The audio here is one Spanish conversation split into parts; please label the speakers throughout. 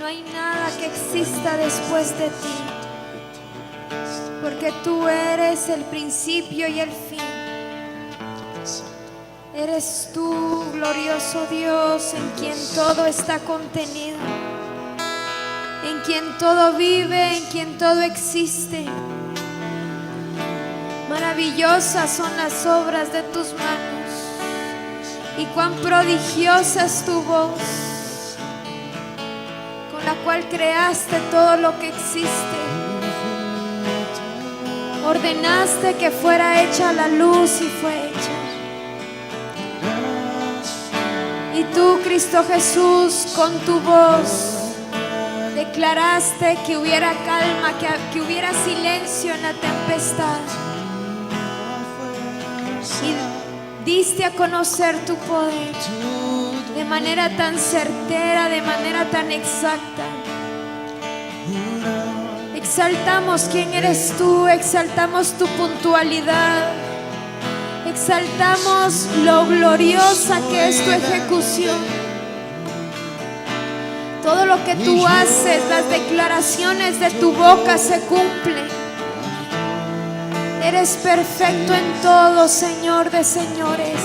Speaker 1: No hay nada que exista después de ti, porque tú eres el principio y el fin. Eres tú, glorioso Dios, en quien todo está contenido, en quien todo vive, en quien todo existe. Maravillosas son las obras de tus manos y cuán prodigiosa es tu voz, con la cual creaste todo lo que existe. Ordenaste que fuera hecha la luz y fue hecha. Y tú, Cristo Jesús, con tu voz declaraste que hubiera calma, que hubiera silencio en la tempestad. Y diste a conocer tu poder de manera tan certera, de manera tan exacta. Exaltamos quién eres tú, exaltamos tu puntualidad, exaltamos lo gloriosa que es tu ejecución. Todo lo que tú haces, las declaraciones de tu boca se cumplen. Eres perfecto en todo, Señor de señores.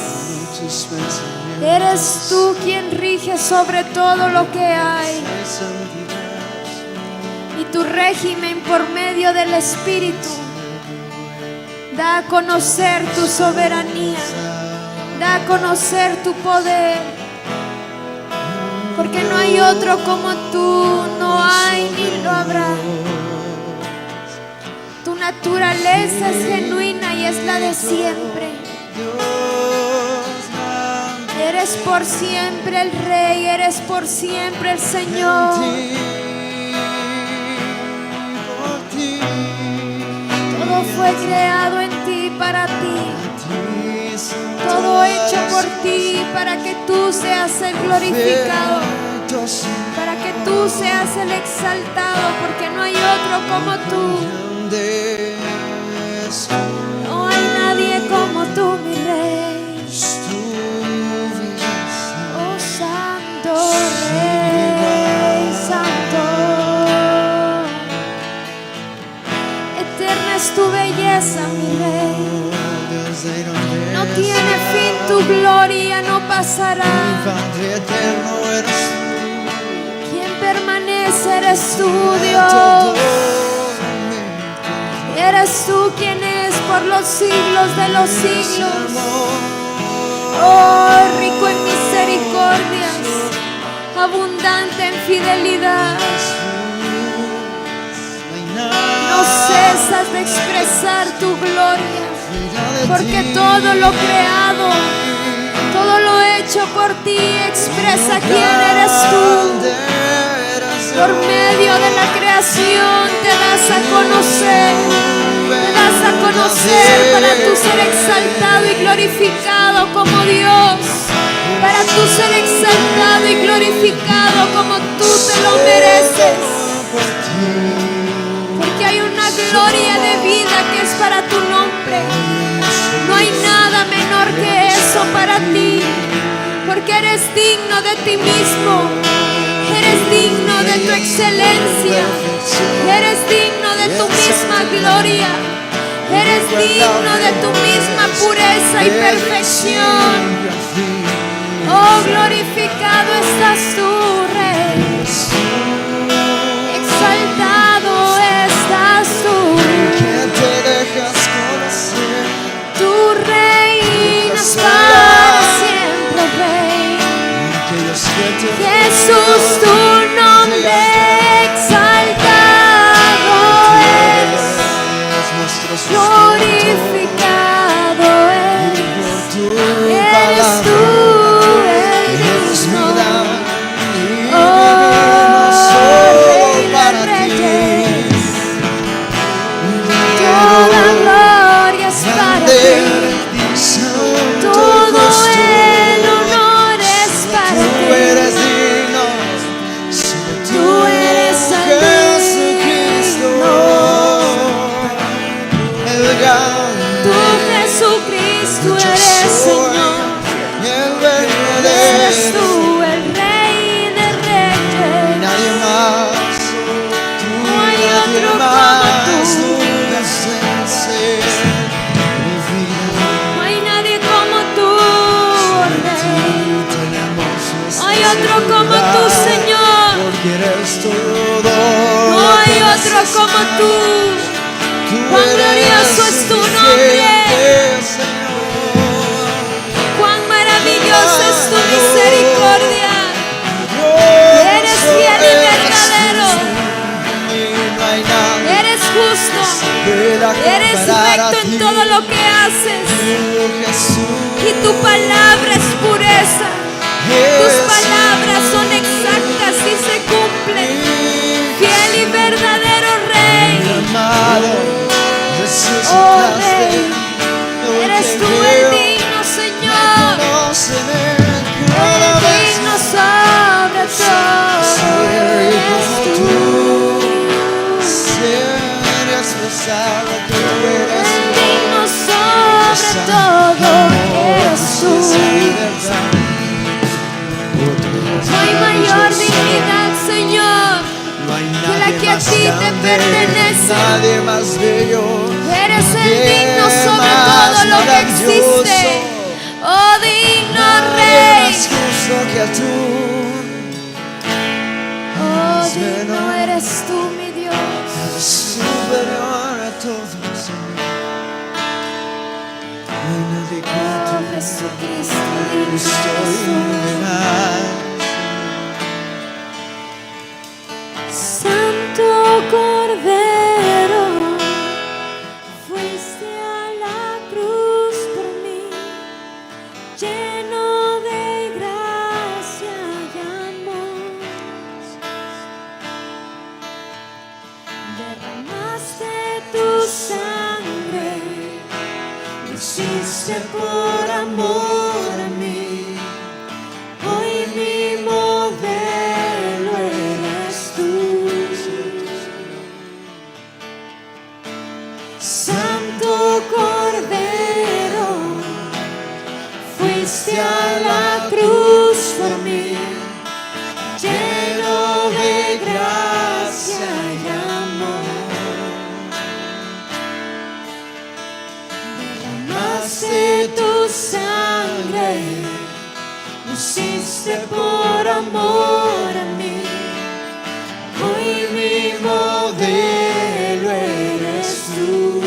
Speaker 1: Eres tú quien rige sobre todo lo que hay. Y tu régimen por medio del Espíritu da a conocer tu soberanía, da a conocer tu poder, porque no hay otro como tú, no hay ni lo habrá. Tu naturaleza es genuina y es la de siempre. Eres por siempre el Rey, eres por siempre el Señor. Todo fue creado en ti, para ti. Todo hecho por ti, para que tú seas el glorificado, para que tú seas el exaltado, porque no hay otro como tú. No hay nadie como tú, mi Rey. Oh, Santo Rey, Santo. Eterna es tu belleza, mi Rey. No tiene fin tu gloria, no pasará. Quien permanece eres tú, Dios. Eres tú quien es por los siglos de los siglos. Oh, rico en misericordias, abundante en fidelidad. No cesas de expresar tu gloria, porque todo lo creado, todo lo hecho por ti expresa quién eres tú. Por medio de la creación te das a conocer, para tú ser exaltado y glorificado como Dios, para tú ser exaltado y glorificado como tú te lo mereces. Porque hay una gloria de vida que es para tu nombre. No hay nada menor que eso para ti, porque eres digno de ti mismo, eres digno de tu excelencia, eres digno de tu misma gloria, eres digno de tu misma pureza y perfección. Oh, glorificado estás tú, Rey, exaltado estás tú. Tú reinas para siempre, Rey. Jesús, tu nombre exaltado es, glorificado es. Eres tú el mismo. Oh, Rey de Reyes, toda gloria es para ti. Todo el honor es para ti. Tú eres el digno. Tú, Jesucristo, eres Señor. Eres tú el Rey de Reyes. otro como tú, Señor.
Speaker 2: Porque eres todo.
Speaker 1: No hay otro como tú. Cuán glorioso es tu nombre. Cuán maravillosa es tu misericordia. Eres fiel y verdadero. Eres justo. Eres recto en todo lo que haces. Y tu palabra es pureza. Tus palabras son exactas y se cumplen. Fiel y verdadero Rey. Oh Rey, eres tú el digno, Señor. El digno sobre todo. Eres tú. El digno sobre todo. Eres tú. No hay mayor dignidad, Señor, que la que a ti te pertenece.
Speaker 2: Nadie más bello.
Speaker 1: Eres el digno sobre todo lo que existe. Oh digno Rey. Oh digno eres tú, mi Dios.
Speaker 2: Superior a todo, Señor.
Speaker 1: Oh Jesucristo, digno eres tú. Santo Cordero, fuiste a la cruz por mí, lleno de gracia y amor. Derramaste tu sangre, lo hiciste por amor a mí. Hoy mi modelo eres tú. Santo Cordero, fuiste a la cruz por mí, lleno de gracia y amor. Derramaste tu sangre, lo hiciste por amor a mí. Hoy mi modelo eres tú.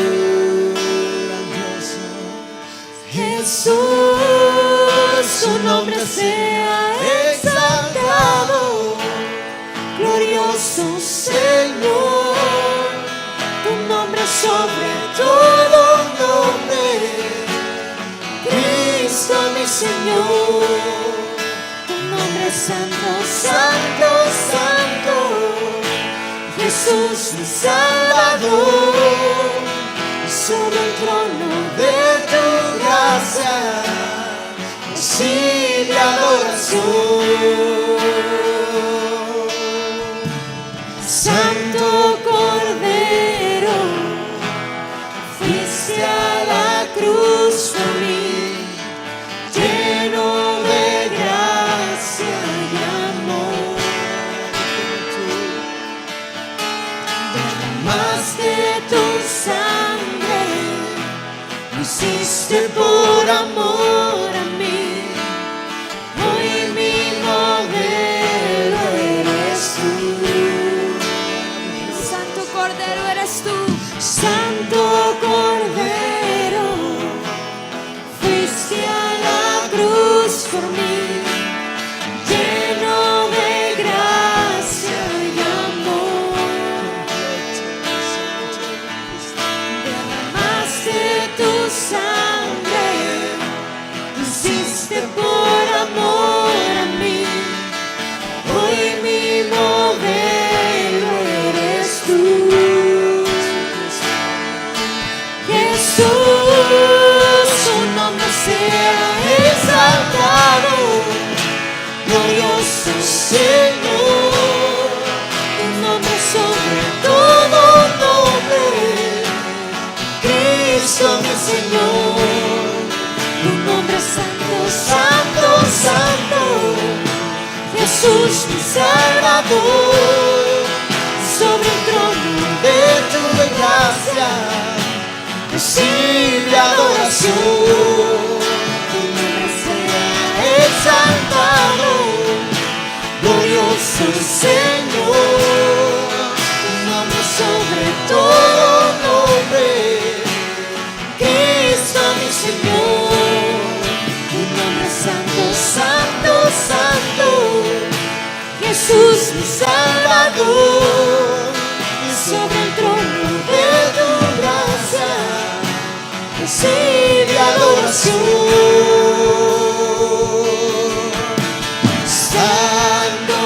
Speaker 1: Jesús, su nombre sea exaltado. Glorioso Señor, tu nombre sobre todo nombre. Cristo mi Señor, tu nombre es santo, santo, santo. Jesús mi Salvador, sobre el trono de tu gracia, recibe adoración. Santo Cordero, fuiste a la cruz por mí, lleno de gracia y amor. Derramaste tu sangre, lo hiciste por amor a mí. Hoy mi modelo eres tú. Santo Cordero eres tú. Santo Cordero, fuiste a la cruz por mí, lleno de gracia y amor. Derramaste tu sangre, lo hiciste por amor a mí. Hoy mi modelo eres tú. Jesús, su nombre sea exaltado. Glorioso Señor, tu nombre sobre todo nombre. Cristo mi Señor, tu nombre es santo, santo, santo. Jesús mi Salvador, sobre el trono de tu gracia, recibe adoración. Tu nombre sea exaltado. Jesús mi Salvador, y sobre el trono de tu gracia recibe adoración. Santo,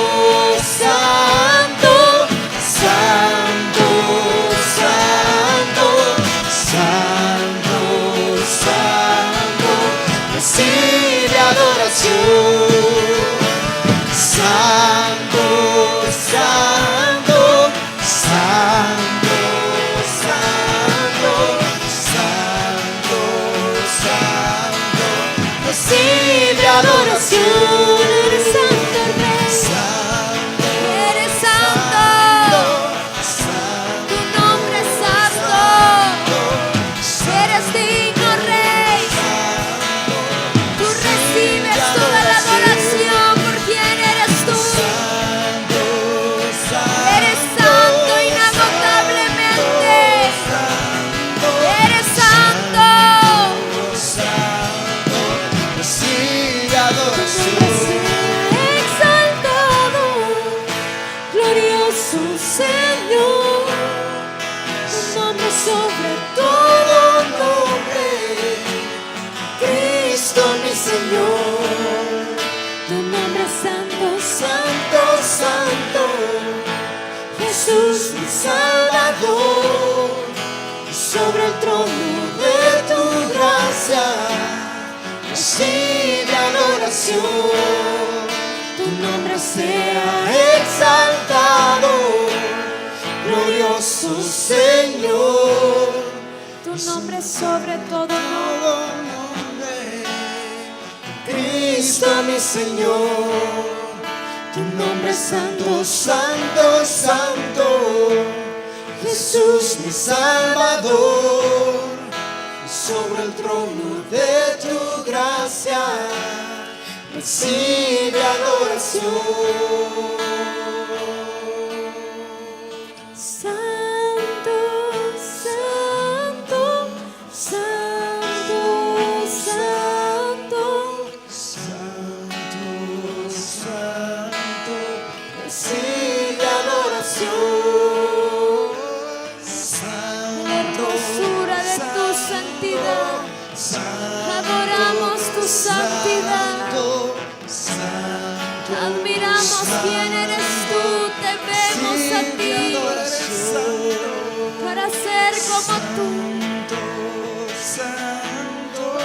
Speaker 1: santo, santo, santo, santo, santo, recibe adoración. Santo, santo, santo, santo, santo, santo, recibe adoración. Eres santo, Rey. Santo, eres santo. Tu nombre es santo. Eres digno, Rey. Tú recibes toda la adoración. ¿Por quién eres tú? Eres santo inagotablemente. Eres santo.
Speaker 2: Recibe adoración.
Speaker 1: Exaltado, glorioso Señor, tu nombre sobre todo nombre. Cristo mi Señor, tu nombre es santo, santo, santo. Jesús mi Salvador, sobre el trono de tu gracia recibe adoración. Tu nombre sea exaltado, glorioso Señor. Tu nombre es sobre todo nombre. Cristo mi Señor, tu nombre es santo, santo, santo. Jesús mi Salvador, sobre el trono de tu gracia recibe adoración. Santo, santo, santo, santo,
Speaker 2: Santo, santo,
Speaker 1: recibe adoración. La hermosura de tu santidad, adoramos tu santidad. Admiramos quién eres tú, te vemos a ti para ser como tú.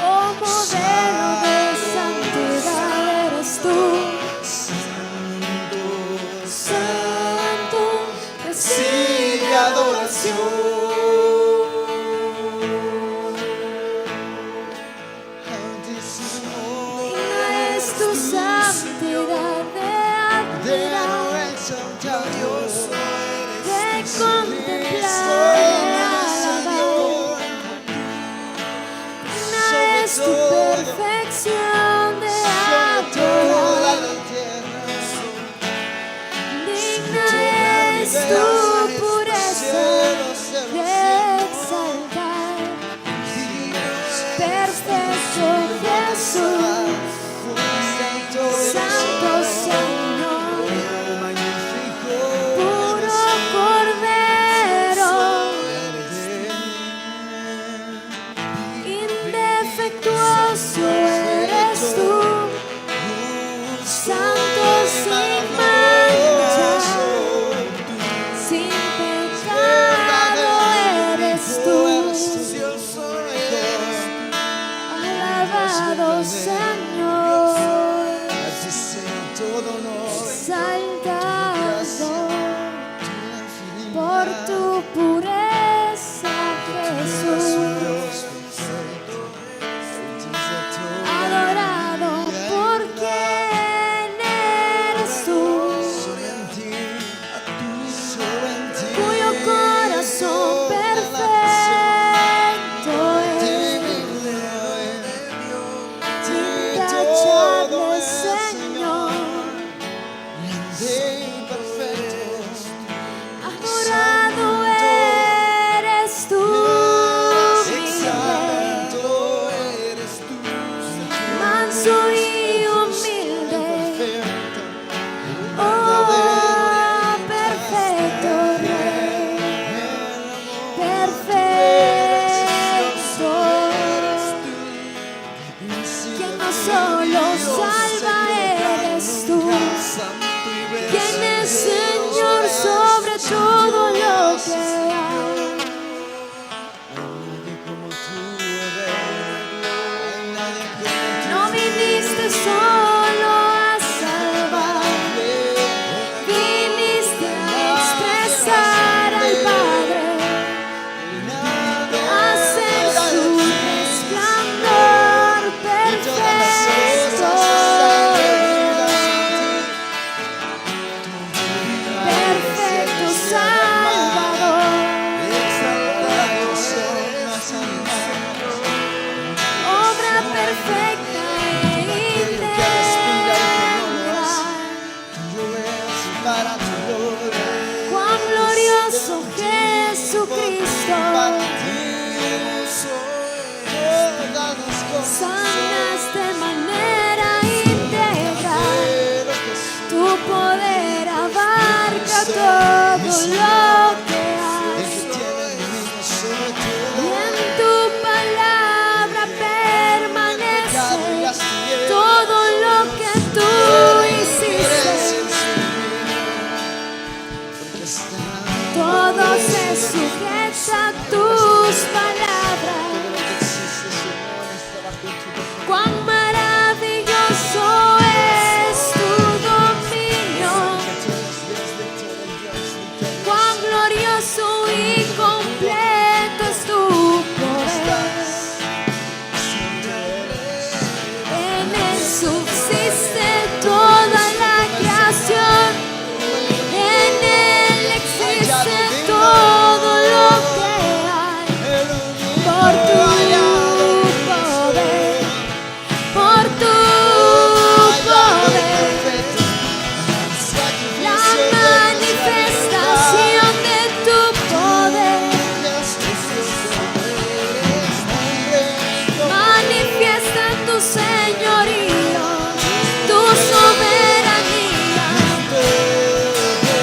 Speaker 1: Oh, modelo de santidad eres tú. Santo, recibe adoración. Digna es tu santidad de admirar, de contemplar, de alabar. Digna es tu perfección de adorar. Digna es tu pureza de exaltar. Perfecto Jesús, Santo Señor, puro Cordero, indefectuoso eres tú, Santo sin mancha, sin pecado eres tú. Alabado Señor, exaltado por tu pureza, Jesús. Adorado por quien eres tú, cuyo corazón perfecto es. Intachable Señor, adorado eres tú, mi Rey, manso y humilde. Oh, solo salva eres tú. Quien es Señor sobre todo lo que hay. No viniste solo a salvar, viniste a expresar al Padre, a hacer su resplandor perfecto. Perfecto Salvador, obra perfecta e integral. Cuán glorioso Jesucristo, sanas de manera integral. Tu poder abarca todo lo que hay. Y en tu palabra permanece todo lo que tú hiciste. Todo se sujeta a tus palabras. Cuán maravilloso es tu dominio, cuán glorioso y completo es tu poder. En él subsiste toda la creación, en él existe todo lo que hay. Por tu poder, por tu poder, la manifestación de tu poder. Manifiesta tu señorío, tu soberanía.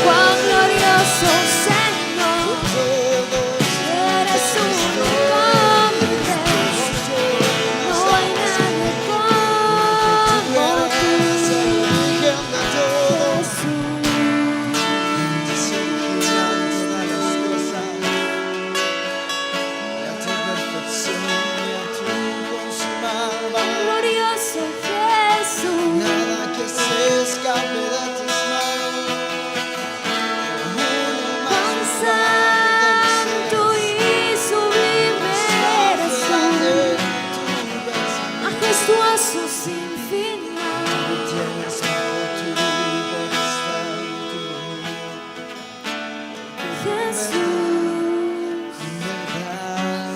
Speaker 1: Cuán glorioso Señor, eres único Rey. No hay nadie como tú, glorioso Jesús.
Speaker 2: Nada que se escape de tus manos.
Speaker 1: Cuán santo y sublime eres tú, majestuoso sin final. Jesús,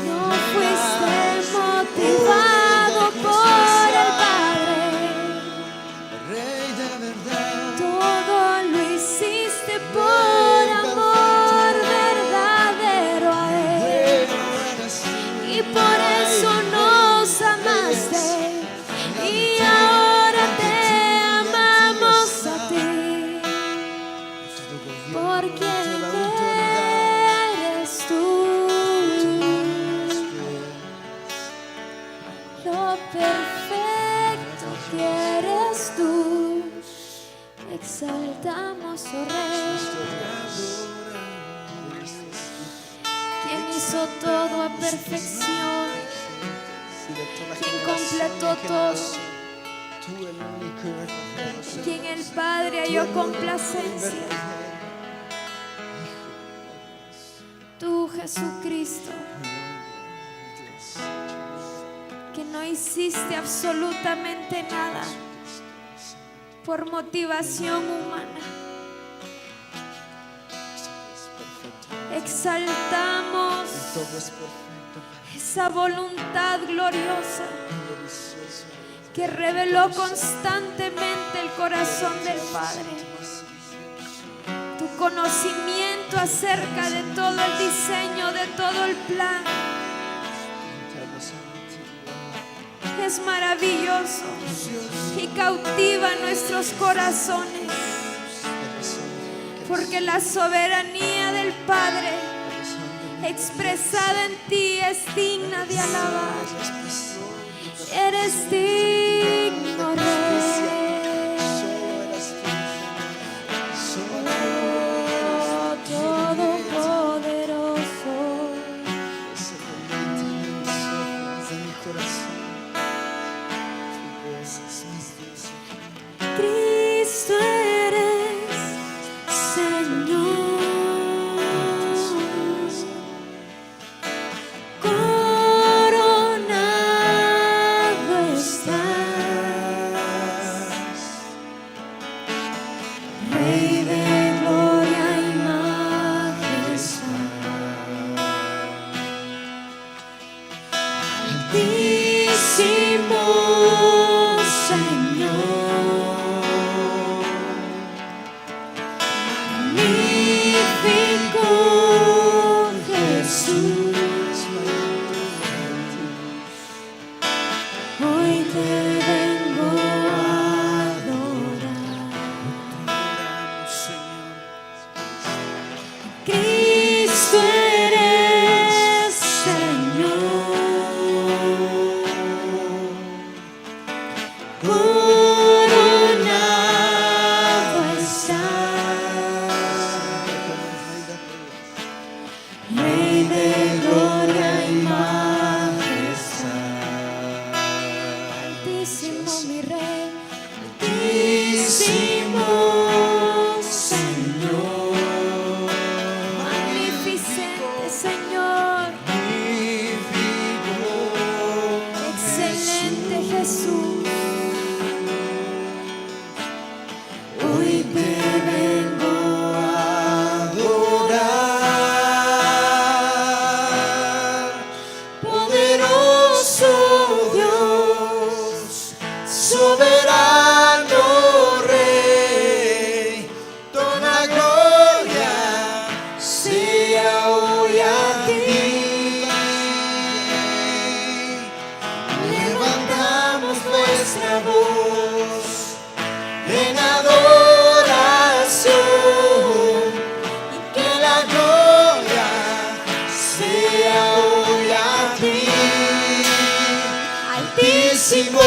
Speaker 1: no fuiste motivado por el Padre,
Speaker 2: Rey de verdad,
Speaker 1: todo lo hiciste por amor verdadero a Él. Y por eso nos amaste, y ahora te amamos a ti, porque eres tú. Lo perfecto que eres tú, exaltamos, oh Rey, quien hizo todo a perfección, quien completó todo, quien el Padre halló complacencia. Tú, Jesucristo, que no hiciste absolutamente nada por motivación humana. Exaltamos esa voluntad gloriosa que reveló constantemente el corazón del Padre. Tu conocimiento acerca de todo el diseño, de todo el plan, es maravilloso y cautiva nuestros corazones, porque la soberanía del Padre expresada en ti es digna de alabar. Eres digno. Cristo eres Señor. Coronado estás, Rey de gloria y majestad. Altísimo Señor, magnífico Jesús, hoy te vengo a adorar. Cristo eres Señor, coronado estás, Rey de gloria y majestad. Altísimo mi Rey, altísimo Señor, magnificente Señor, excelente Jesús, hoy te vengo a adorar. Poderoso Dios, soberano Rey, toda gloria sea hoy a ti. Levantamos nuestra voz en adoración y que la gloria sea hoy a ti. Altísimo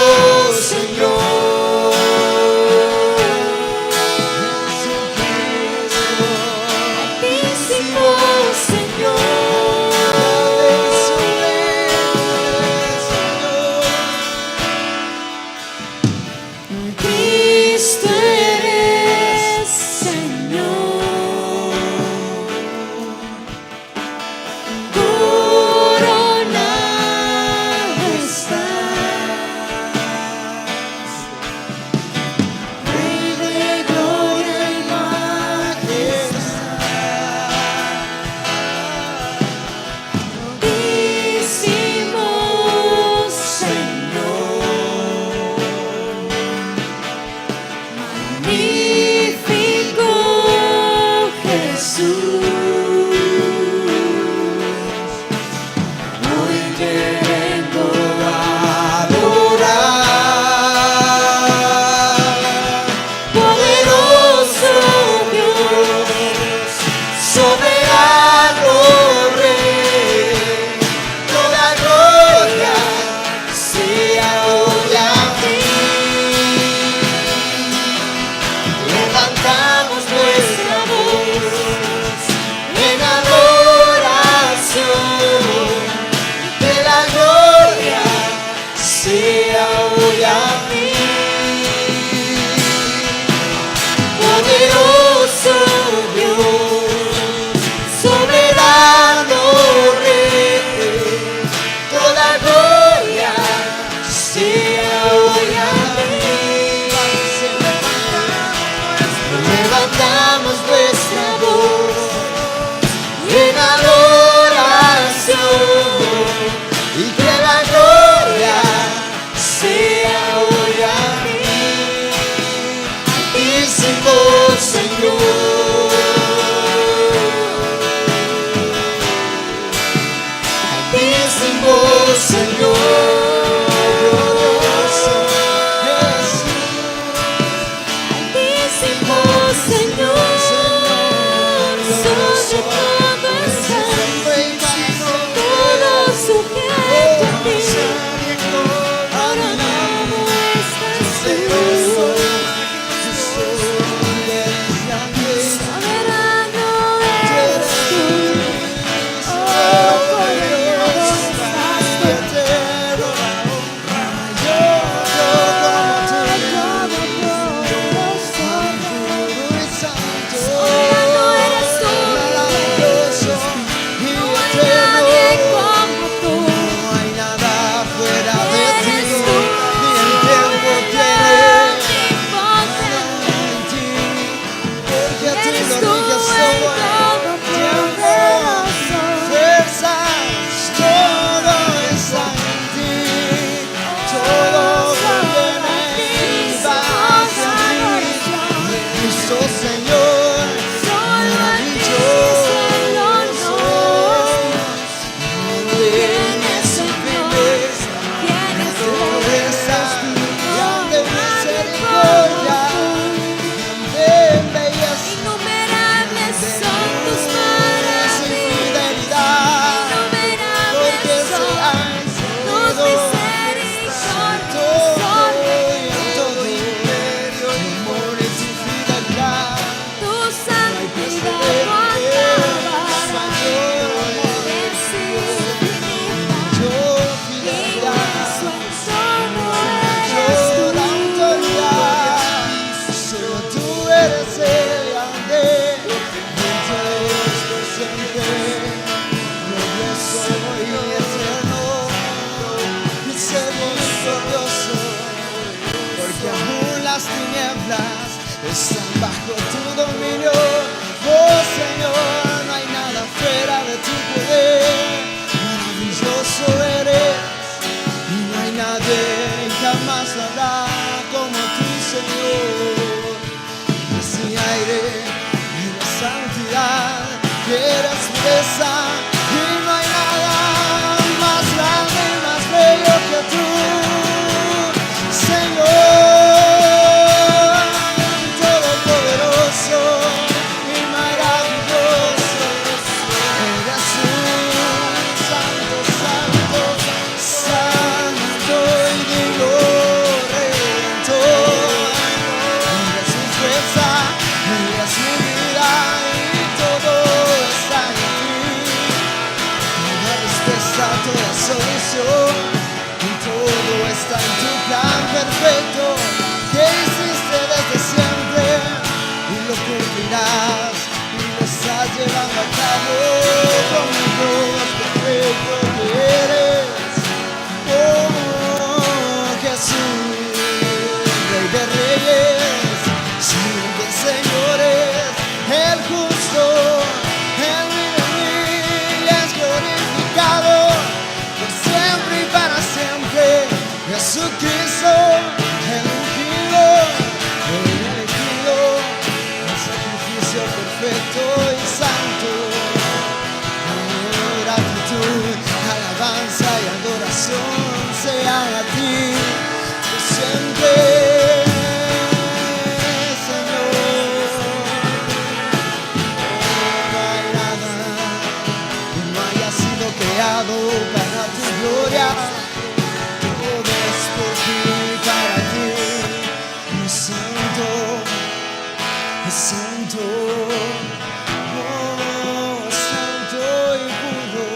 Speaker 1: Señor, altísimo Señor, Cristo eres Señor, coronado estás, Rey de gloria y majestad. Altísimo Señor, magnífico Jesús, hoy te vengo a adorar. Poderoso Dios, soberano Rey, toda gloria sea hoy a ti. Levantamos nuestra voz en adoración, que la gloria sea hoy a ti. Poderoso Dios, soberano Rey, toda gloria sea hoy a ti. Levantamos nuestra voz en adoración y que la gloria sea hoy a ti. Altísimo Señor, altísimo Señor,
Speaker 2: tinieblas están bajo tu dominio. Oh Señor, no hay nada fuera de tu poder. Maravilloso eres y no hay nadie jamás habrá como tu Señor. Eres mi aire, eres santidad, eres pureza y no hay nada más grande y más bello que tú, Señor. Y todo está en tu plan perfecto que hiciste desde siempre y lo cumplirás y lo estás llevando a cabo como el Dios perfecto que eres. Oh Jesús, Rey de Reyes, Señor de Señores, el justo, el vive es glorificado siempre y para siempre. Jesucristo, el ungido, el elegido, el sacrificio perfecto y santo. Gratitud, alabanza y adoración sean a ti por siempre, Señor. No hay nada que no haya sido creado para tu gloria, todo es por ti, para ti. Es santo, es santo, oh, santo y puro.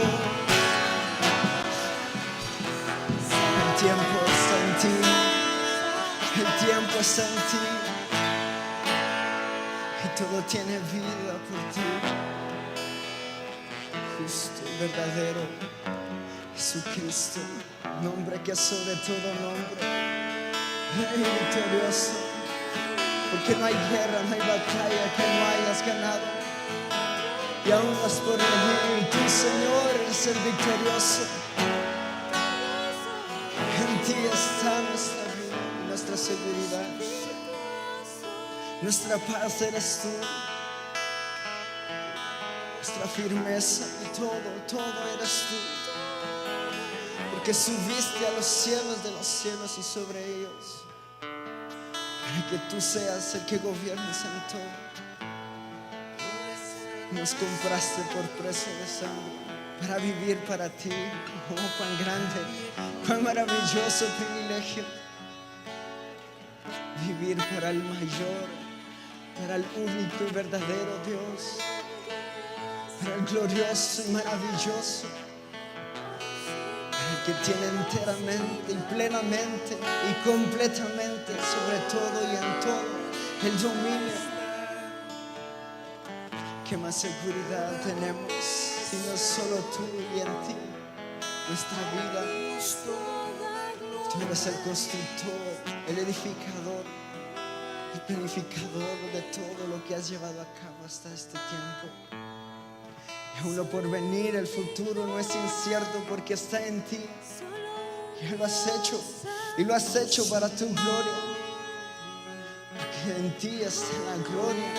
Speaker 2: El tiempo está en ti, el tiempo está en ti, y todo tiene vida por ti. Justo, verdadero, Jesucristo, nombre que es sobre todo nombre, Rey victorioso, porque no hay guerra, no hay batalla que no hayas ganado, y aún vas por allí, y tú, Señor, eres el victorioso. En ti está nuestra vida, nuestra seguridad, nuestra paz eres tú, nuestra firmeza, y todo eres tú. Porque subiste a los cielos de los cielos y sobre ellos, para que tú seas el que gobiernes en todo. Nos compraste por precio de sangre para vivir para ti. Oh, cuán grande, cuán maravilloso privilegio vivir para el mayor, para el único y verdadero Dios, para el glorioso y maravilloso, que tiene enteramente y plenamente y completamente sobre todo y en todo el dominio. ¿Qué más seguridad tenemos sino solo tú y en ti nuestra vida? Tú eres el constructor, el edificador, el planificador de todo lo que has llevado a cabo hasta este tiempo. Y aún lo por venir, el futuro no es incierto porque está en ti. Ya lo has hecho y lo has hecho para tu gloria, porque en ti está la gloria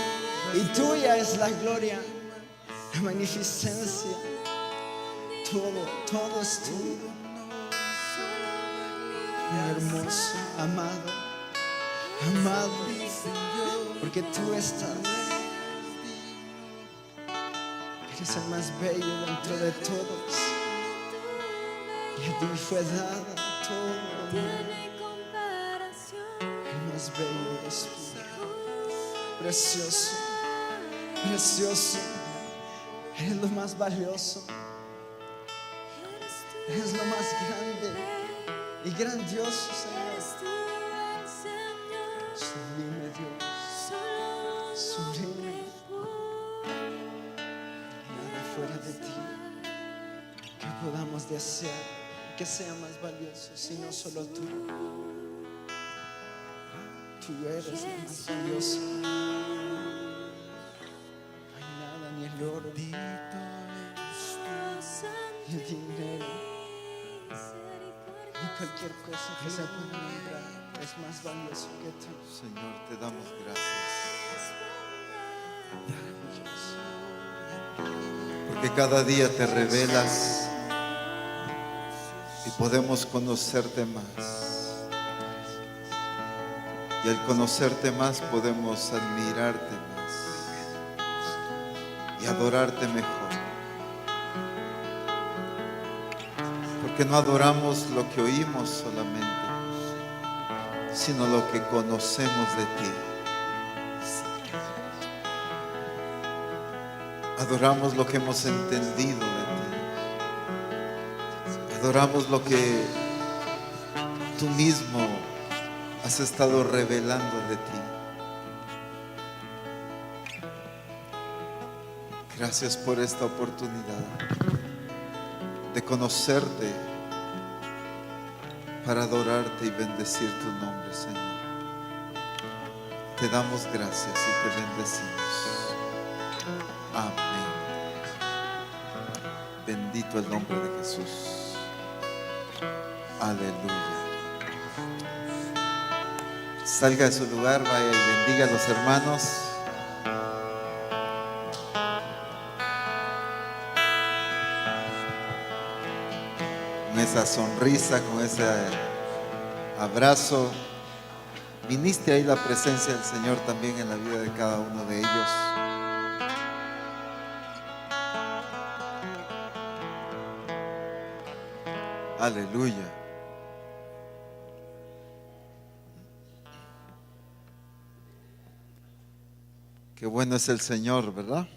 Speaker 2: y tuya es la gloria, la magnificencia. Todo es tuyo, mi hermoso, amado, porque tú estás. Eres el más bello dentro de todos, y a ti fue dada todo el mundo. El más bello eres tú, precioso, precioso. Eres lo más valioso, eres lo más grande y grandioso, Señor. Sublime Dios, sublime. Fuera de ti que podamos desear que sea más valioso, sino solo tú. tú eres lo más valioso. No hay nada, ni el oro, ni el dinero, ni cualquier cosa que se pueda nombrar es más valioso que tú.
Speaker 3: Señor, te damos gracias. Porque cada día te revelas y podemos conocerte más. Y al conocerte más podemos admirarte más y adorarte mejor. Porque no adoramos lo que oímos solamente, sino lo que conocemos de ti. Adoramos lo que hemos entendido de ti. Adoramos lo que tú mismo has estado revelando de ti. Gracias por esta oportunidad de conocerte para adorarte y bendecir tu nombre, Señor. Te damos gracias y te bendecimos. Amén. Bendito el nombre de Jesús. Aleluya. Salga de su lugar, vaya y bendiga a los hermanos. Con esa sonrisa, con ese abrazo, ministre ahí la presencia del Señor también en la vida de cada uno de ellos. Aleluya. Qué bueno es el Señor, ¿verdad?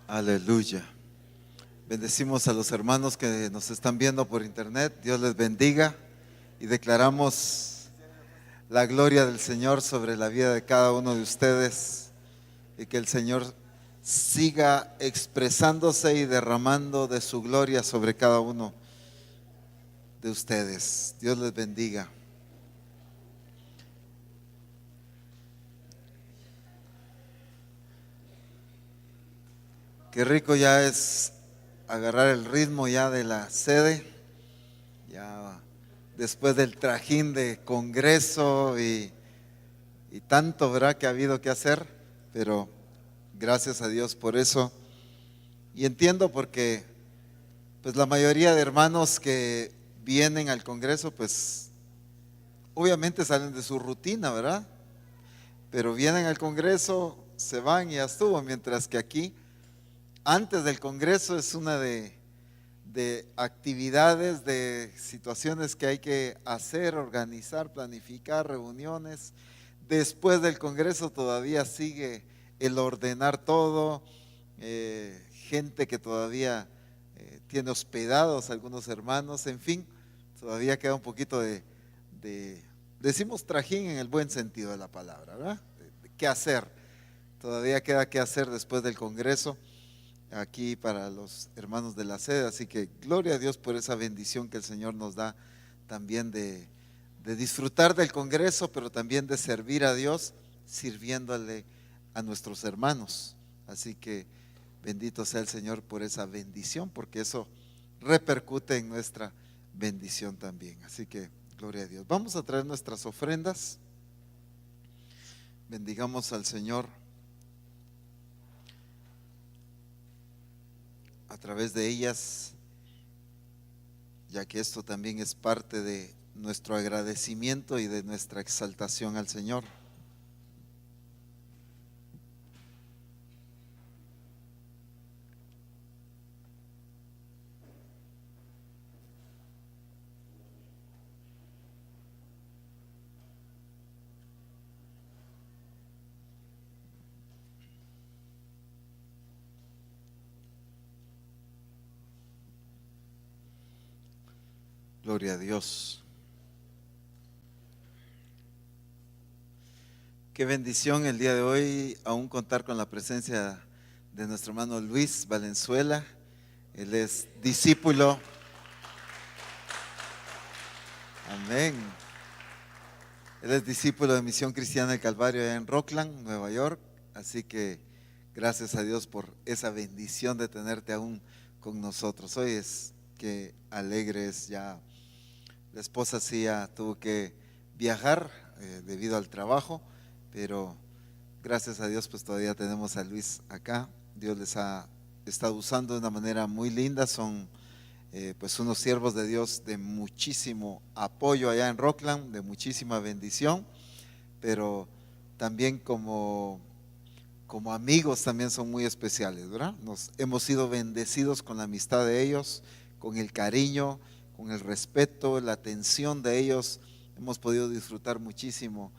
Speaker 3: Aleluya. Bendecimos a los hermanos que nos están viendo por internet. Dios les bendiga y declaramos la gloria del Señor sobre la vida de cada uno de ustedes y que el Señor siga expresándose y derramando de su gloria sobre cada uno de ustedes. Dios les bendiga. Qué rico ya es agarrar el ritmo ya de la sede, ya después del trajín de congreso y tanto, ¿verdad?, que ha habido que hacer, pero gracias a Dios por eso. Y entiendo porque pues la mayoría de hermanos que vienen al congreso pues obviamente salen de su rutina, ¿verdad? Pero vienen al congreso, se van y ya estuvo, mientras que aquí antes del congreso es una de actividades, de situaciones que hay que hacer, organizar, planificar, reuniones. Después del congreso todavía sigue el ordenar todo, gente que todavía tiene hospedados algunos hermanos, en fin, todavía queda un poquito decimos trajín en el buen sentido de la palabra, ¿verdad? ¿Qué hacer? Todavía queda qué hacer después del congreso aquí para los hermanos de la sede, así que gloria a Dios por esa bendición que el Señor nos da también de disfrutar del congreso, pero también de servir a Dios sirviéndole a nuestros hermanos. Así que bendito sea el Señor por esa bendición, porque eso repercute en nuestra bendición también. Así que gloria a Dios. Vamos a traer nuestras ofrendas. Bendigamos al Señor a través de ellas, ya que esto también es parte de nuestro agradecimiento y de nuestra exaltación al Señor. Gloria a Dios. Qué bendición el día de hoy aún contar con la presencia de nuestro hermano Luis Valenzuela. Él es discípulo. Amén. Él es discípulo de Misión Cristiana del Calvario allá en Rockland, Nueva York. Así que gracias a Dios por esa bendición de tenerte aún con nosotros. Hoy es que alegres ya. La esposa sí ya tuvo que viajar debido al trabajo, pero gracias a Dios pues todavía tenemos a Luis acá. Dios les ha estado usando de una manera muy linda. Son pues unos siervos de Dios de muchísimo apoyo allá en Rockland, de muchísima bendición, pero también como amigos también son muy especiales, ¿verdad? Nos hemos sido bendecidos con la amistad de ellos, con el cariño, con el respeto, la atención de ellos. Hemos podido disfrutar muchísimo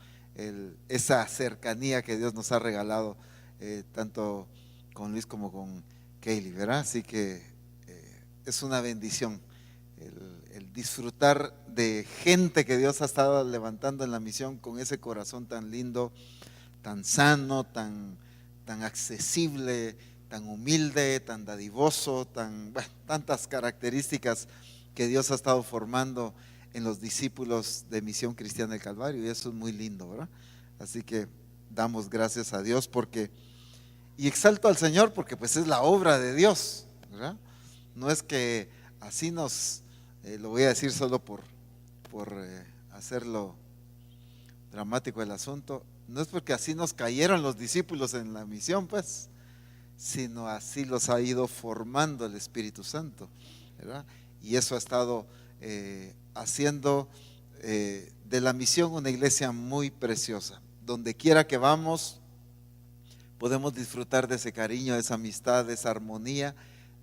Speaker 3: esa cercanía que Dios nos ha regalado, tanto con Luis como con Kaylee, ¿verdad? Así que es una bendición el disfrutar de gente que Dios ha estado levantando en la misión con ese corazón tan lindo, tan sano, tan accesible, tan humilde, tan dadivoso, tantas características que Dios ha estado formando en los discípulos de Misión Cristiana del Calvario, y eso es muy lindo, ¿verdad? Así que damos gracias a Dios y exalto al Señor porque pues es la obra de Dios, ¿verdad? No es que así lo voy a decir solo por hacerlo dramático el asunto, no es porque así nos cayeron los discípulos en la misión, pues, sino así los ha ido formando el Espíritu Santo, ¿verdad? Y eso ha estado haciendo de la misión una iglesia muy preciosa. Donde quiera que vamos, podemos disfrutar de ese cariño, de esa amistad, de esa armonía,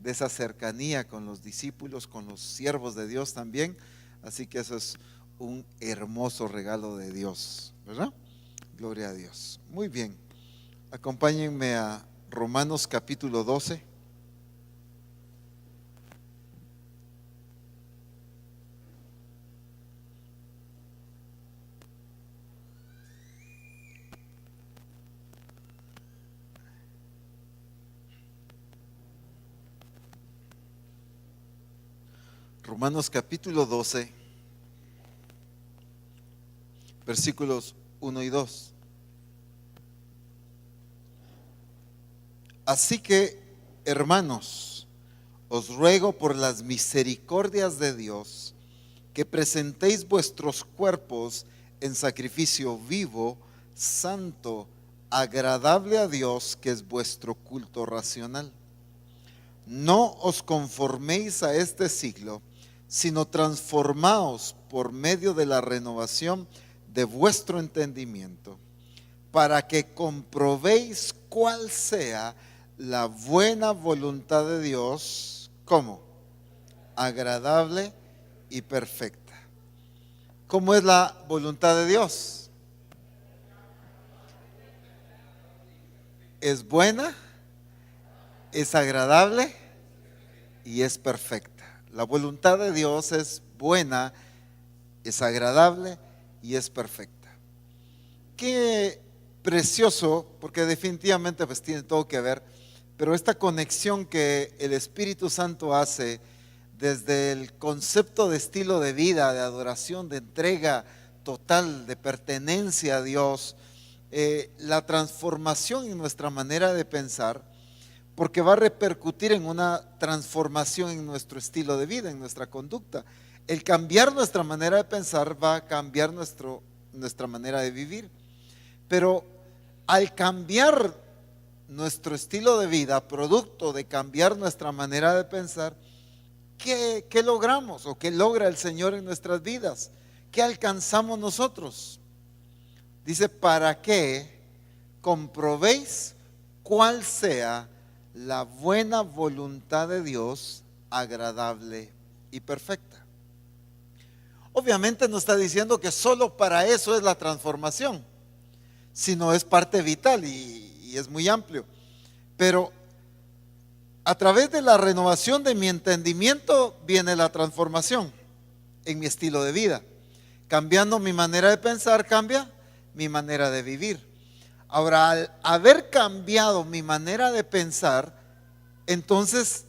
Speaker 3: de esa cercanía con los discípulos, con los siervos de Dios también. Así que eso es un hermoso regalo de Dios, ¿verdad? Gloria a Dios. Muy bien, acompáñenme a Romanos capítulo 12. Romanos capítulo 12, versículos 1 y 2. Así que, hermanos, os ruego por las misericordias de Dios que presentéis vuestros cuerpos en sacrificio vivo, santo, agradable a Dios, que es vuestro culto racional. No os conforméis a este siglo, sino transformaos por medio de la renovación de vuestro entendimiento, para que comprobéis cuál sea la buena voluntad de Dios, ¿cómo? Agradable y perfecta. ¿Cómo es la voluntad de Dios? Es buena, es agradable y es perfecta. La voluntad de Dios es buena, es agradable y es perfecta. Qué precioso, porque definitivamente pues tiene todo que ver, pero esta conexión que el Espíritu Santo hace desde el concepto de estilo de vida, de adoración, de entrega total, de pertenencia a Dios, la transformación en nuestra manera de pensar, porque va a repercutir en una transformación en nuestro estilo de vida, en nuestra conducta. El cambiar nuestra manera de pensar va a cambiar nuestra manera de vivir. Pero al cambiar nuestro estilo de vida, producto de cambiar nuestra manera de pensar, ¿qué logramos o qué logra el Señor en nuestras vidas? ¿Qué alcanzamos nosotros? Dice, para que comprobéis cuál sea la buena voluntad de Dios, agradable y perfecta. Obviamente no está diciendo que solo para eso es la transformación, sino es parte vital y es muy amplio. Pero a través de la renovación de mi entendimiento viene la transformación. en mi estilo de vida. Cambiando mi manera de pensar, cambia mi manera de vivir. Ahora, al haber cambiado mi manera de pensar, entonces,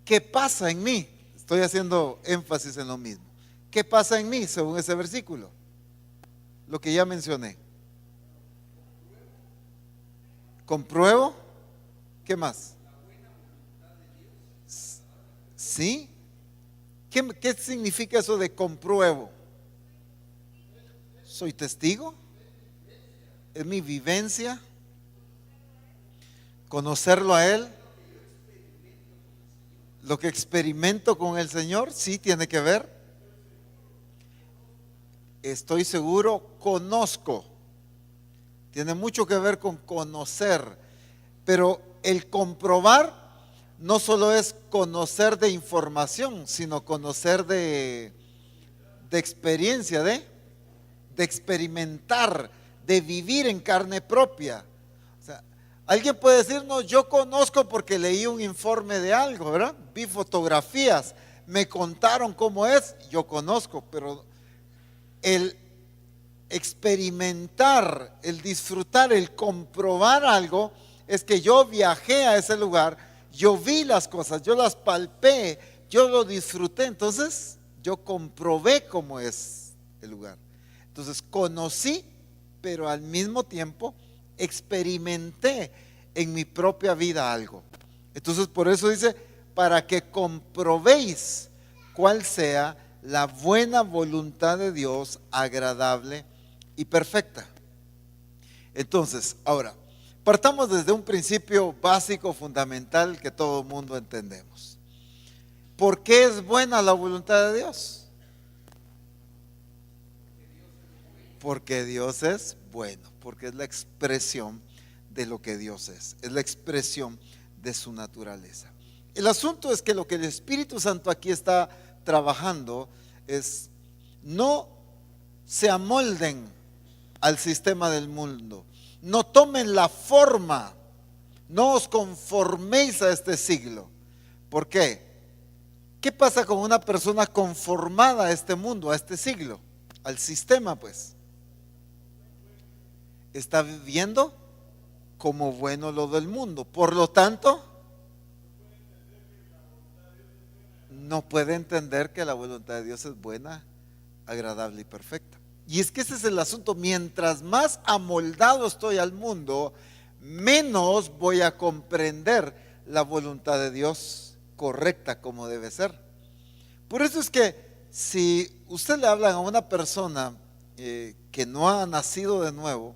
Speaker 3: ¿qué pasa en mí? Estoy haciendo énfasis en lo mismo. ¿Qué pasa en mí según ese versículo? Lo que ya mencioné. Compruebo. ¿Qué más? ¿Sí? ¿Qué significa eso de compruebo? ¿Soy testigo? ¿Es mi vivencia? ¿Conocerlo a Él? ¿Lo que experimento con el Señor? Sí, tiene que ver. Estoy seguro, conozco. Tiene mucho que ver con conocer. Pero el comprobar no solo es conocer de información, sino conocer de experiencia, de experimentar, de vivir en carne propia. O sea, alguien puede decir, no, yo conozco porque leí un informe de algo, ¿verdad? Vi fotografías, me contaron cómo es, yo conozco, pero el experimentar, el disfrutar, el comprobar algo, es que yo viajé a ese lugar, yo vi las cosas, yo las palpé, yo lo disfruté, entonces yo comprobé cómo es el lugar. Entonces conocí, pero al mismo tiempo experimenté en mi propia vida algo. Entonces por eso dice, para que comprobéis cuál sea la buena voluntad de Dios, agradable y perfecta. Entonces, ahora, partamos desde un principio básico, fundamental, que todo el mundo entendemos. ¿Por qué es buena la voluntad de Dios? Porque Dios es bueno, porque es la expresión de lo que Dios es la expresión de su naturaleza. El asunto es que lo que el Espíritu Santo aquí está trabajando es no se amolden al sistema del mundo, no tomen la forma, no os conforméis a este siglo. ¿Por qué? ¿Qué pasa con una persona conformada a este mundo, a este siglo, al sistema? Pues está viviendo como bueno lo del mundo, por lo tanto no puede entender que la voluntad de Dios es buena, agradable y perfecta. Y es que ese es el asunto. Mientras más amoldado estoy al mundo, menos voy a comprender la voluntad de Dios correcta como debe ser. Por eso es que si usted le habla a una persona que no ha nacido de nuevo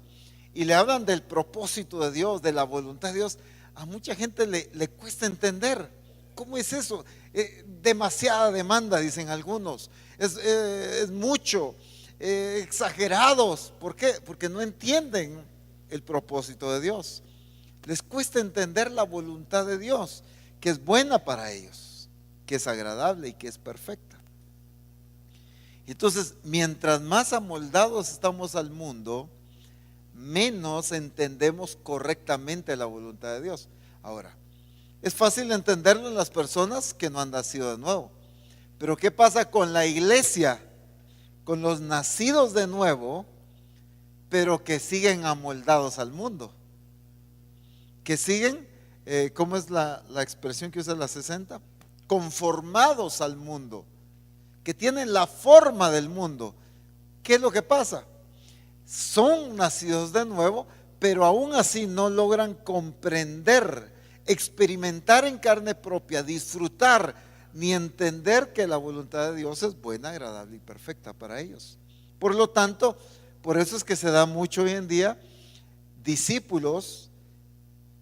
Speaker 3: y le hablan del propósito de Dios, de la voluntad de Dios, a mucha gente le cuesta entender. ¿Cómo es eso? Demasiada demanda, dicen algunos. Es mucho. Exagerados. ¿Por qué? Porque no entienden el propósito de Dios. Les cuesta entender la voluntad de Dios, que es buena para ellos, que es agradable y que es perfecta. Entonces, mientras más amoldados estamos al mundo, menos entendemos correctamente la voluntad de Dios. Ahora, es fácil entenderlo en las personas que no han nacido de nuevo. Pero ¿qué pasa con la iglesia? Con los nacidos de nuevo, pero que siguen amoldados al mundo. Que siguen, ¿cómo es la expresión que usa la 60? Conformados al mundo. Que tienen la forma del mundo. ¿Qué es lo que pasa? Son nacidos de nuevo, pero aún así no logran comprender, experimentar en carne propia, disfrutar, ni entender que la voluntad de Dios es buena, agradable y perfecta para ellos. Por lo tanto, por eso es que se da mucho hoy en día discípulos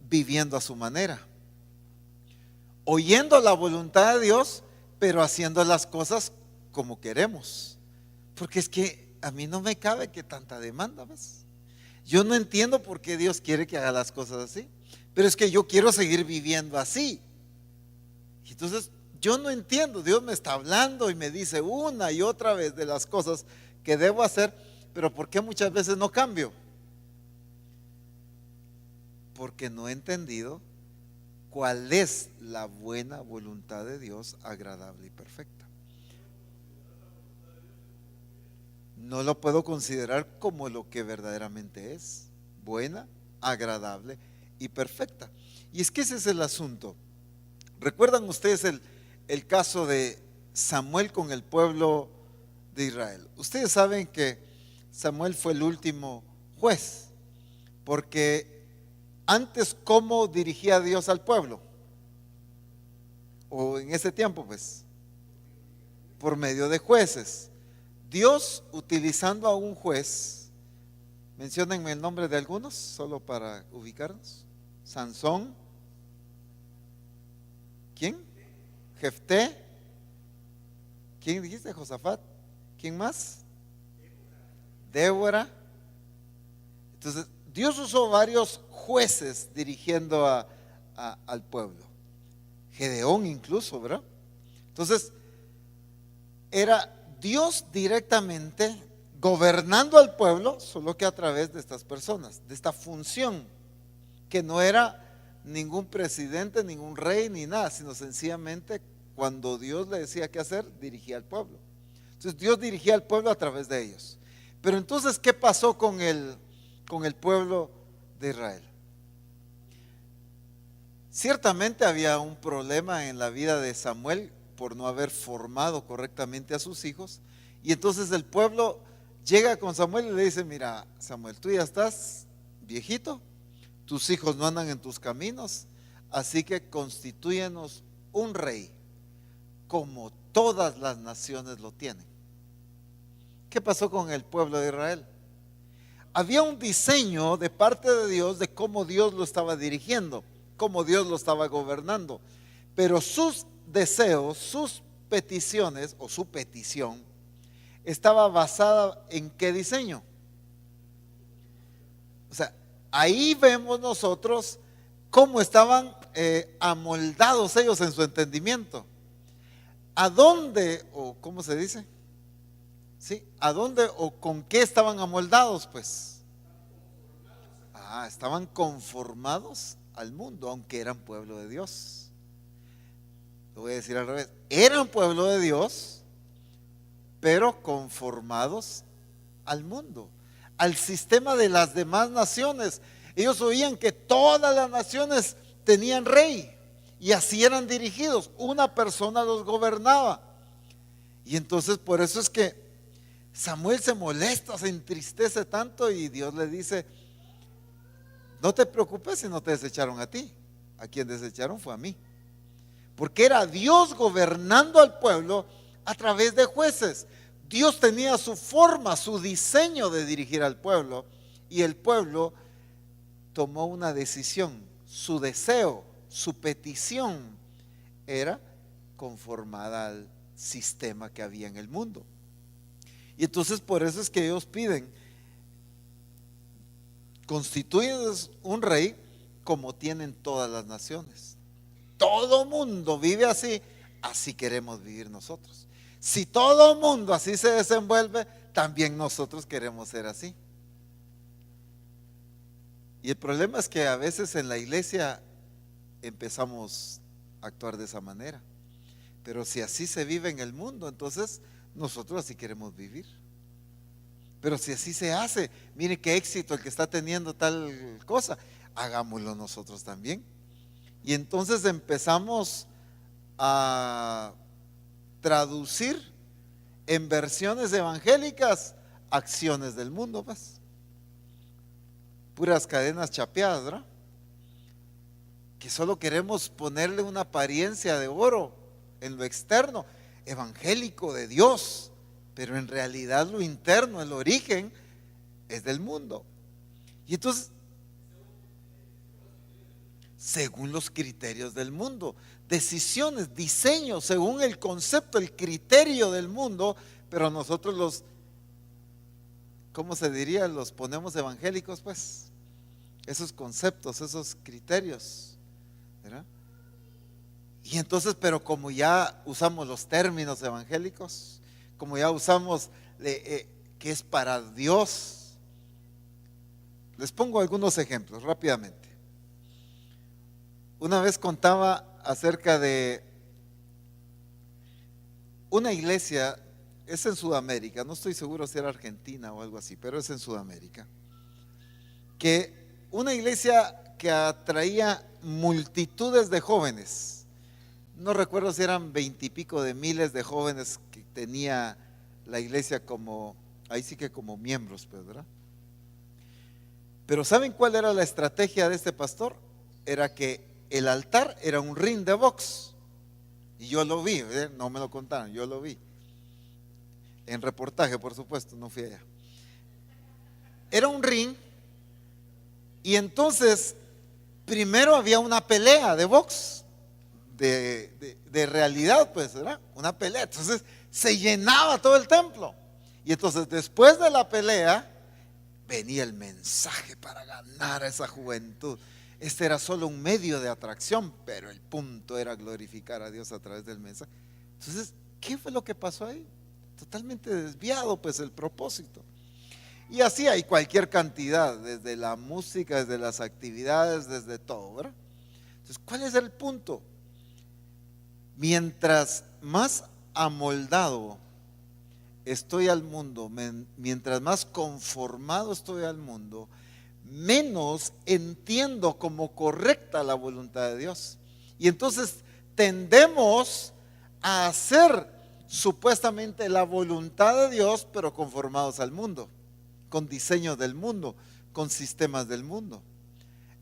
Speaker 3: viviendo a su manera, oyendo la voluntad de Dios, pero haciendo las cosas como queremos. Porque es que a mí no me cabe que tanta demanda, ¿ves? Yo no entiendo por qué Dios quiere que haga las cosas así, pero es que yo quiero seguir viviendo así. Y entonces yo no entiendo, Dios me está hablando y me dice una y otra vez de las cosas que debo hacer, pero ¿por qué muchas veces no cambio? Porque no he entendido cuál es la buena voluntad de Dios, agradable y perfecta. no lo puedo considerar como lo que verdaderamente es: buena, agradable y perfecta. Y es que ese es el asunto. ¿Recuerdan ustedes el caso de Samuel con el pueblo de Israel? Ustedes saben que Samuel fue el último juez, porque antes, ¿cómo dirigía Dios al pueblo? O en ese tiempo, pues, por medio de jueces. Dios, utilizando a un juez, menciónenme el nombre de algunos, solo para ubicarnos. Sansón. ¿Quién? Jefté. ¿Quién dijiste? Josafat. ¿Quién más? Débora. Entonces, Dios usó varios jueces dirigiendo al pueblo. Gedeón incluso, ¿verdad? Entonces, era Dios directamente gobernando al pueblo, solo que a través de estas personas, de esta función, que no era ningún presidente, ningún rey, ni nada, sino sencillamente cuando Dios le decía qué hacer, dirigía al pueblo. Entonces Dios dirigía al pueblo a través de ellos. Pero entonces, ¿qué pasó con el pueblo de Israel? Ciertamente había un problema en la vida de Samuel por no haber formado correctamente a sus hijos. Y entonces el pueblo llega con Samuel y le dice: mira, Samuel, tú ya estás viejito, tus hijos no andan en tus caminos, así que constitúyenos un rey como todas las naciones lo tienen. ¿Qué pasó con el pueblo de Israel? Había un diseño de parte de Dios de cómo Dios lo estaba dirigiendo, cómo Dios lo estaba gobernando, pero sus deseos, sus peticiones o su petición estaba basada en qué diseño. O sea, ahí vemos nosotros cómo estaban amoldados ellos en su entendimiento. ¿A dónde, o cómo se dice? ¿Sí? ¿A dónde o con qué estaban amoldados? Pues estaban conformados al mundo, aunque eran pueblo de Dios. Lo voy a decir al revés: eran pueblo de Dios, pero conformados al mundo, al sistema de las demás naciones. Ellos oían que todas las naciones tenían rey y así eran dirigidos, una persona los gobernaba. Y entonces por eso es que Samuel se molesta, se entristece tanto, y Dios le dice: no te preocupes si no te desecharon a ti, a quien desecharon fue a mí. Porque era Dios gobernando al pueblo a través de jueces. Dios tenía su forma, su diseño de dirigir al pueblo, y el pueblo tomó una decisión. Su deseo, su petición era conformada al sistema que había en el mundo. Y entonces por eso es que ellos piden: constituyes un rey como tienen todas las naciones. Todo mundo vive así, así queremos vivir nosotros. Si todo mundo así se desenvuelve, también nosotros queremos ser así. Y el problema es que a veces en la iglesia empezamos a actuar de esa manera. Pero si así se vive en el mundo, entonces nosotros así queremos vivir. Pero si así se hace, mire qué éxito el que está teniendo tal cosa, hagámoslo nosotros también. Y entonces empezamos a traducir en versiones evangélicas acciones del mundo, pues. Puras cadenas chapeadas, ¿verdad? Que solo queremos ponerle una apariencia de oro en lo externo, evangélico de Dios, pero en realidad lo interno, el origen, es del mundo. Y entonces, según los criterios del mundo, decisiones, diseños, según el concepto, el criterio del mundo, pero nosotros los, ¿cómo se diría? Los ponemos evangélicos, pues, esos conceptos, esos criterios, ¿verdad? Y entonces, pero como ya usamos los términos evangélicos, como ya usamos que es para Dios, les pongo algunos ejemplos rápidamente. Una vez contaba acerca de una iglesia es en Sudamérica, no estoy seguro si era Argentina o algo así, pero es en Sudamérica, que una iglesia que atraía multitudes de jóvenes, no recuerdo si eran 20 y pico de miles de jóvenes que tenía la iglesia como, ahí sí que como miembros, ¿verdad? Pero ¿saben cuál era la estrategia de este pastor? Era que el altar era un ring de box, y yo lo vi, no me lo contaron, yo lo vi, en reportaje por supuesto, no fui allá. Era un ring. Y entonces, primero había una pelea de box, de realidad, pues, ¿verdad? Una pelea. Entonces, se llenaba todo el templo. Y entonces, después de la pelea, venía el mensaje para ganar a esa juventud. Este era solo un medio de atracción, pero el punto era glorificar a Dios a través del mensaje. Entonces, ¿qué fue lo que pasó ahí? Totalmente desviado, pues, el propósito. Y así hay cualquier cantidad, desde la música, desde las actividades, desde todo, ¿verdad? Entonces, ¿cuál es el punto? Mientras más amoldado estoy al mundo, mientras más conformado estoy al mundo, menos entiendo como correcta la voluntad de Dios. Y entonces tendemos a hacer supuestamente la voluntad de Dios, pero conformados al mundo, con diseños del mundo, con sistemas del mundo.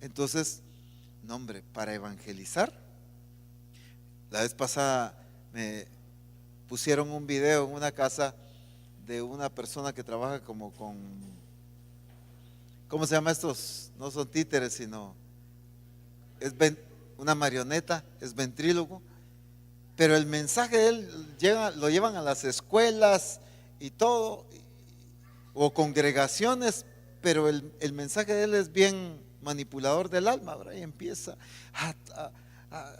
Speaker 3: Entonces, no hombre, para evangelizar, la vez pasada me pusieron un video en una casa de una persona que trabaja como con, ¿cómo se llama estos? No son títeres, sino es una marioneta, es ventrílogo, pero el mensaje de él lo llevan a las escuelas y todo, o congregaciones, pero el mensaje de él es bien manipulador del alma, ¿verdad? Y empieza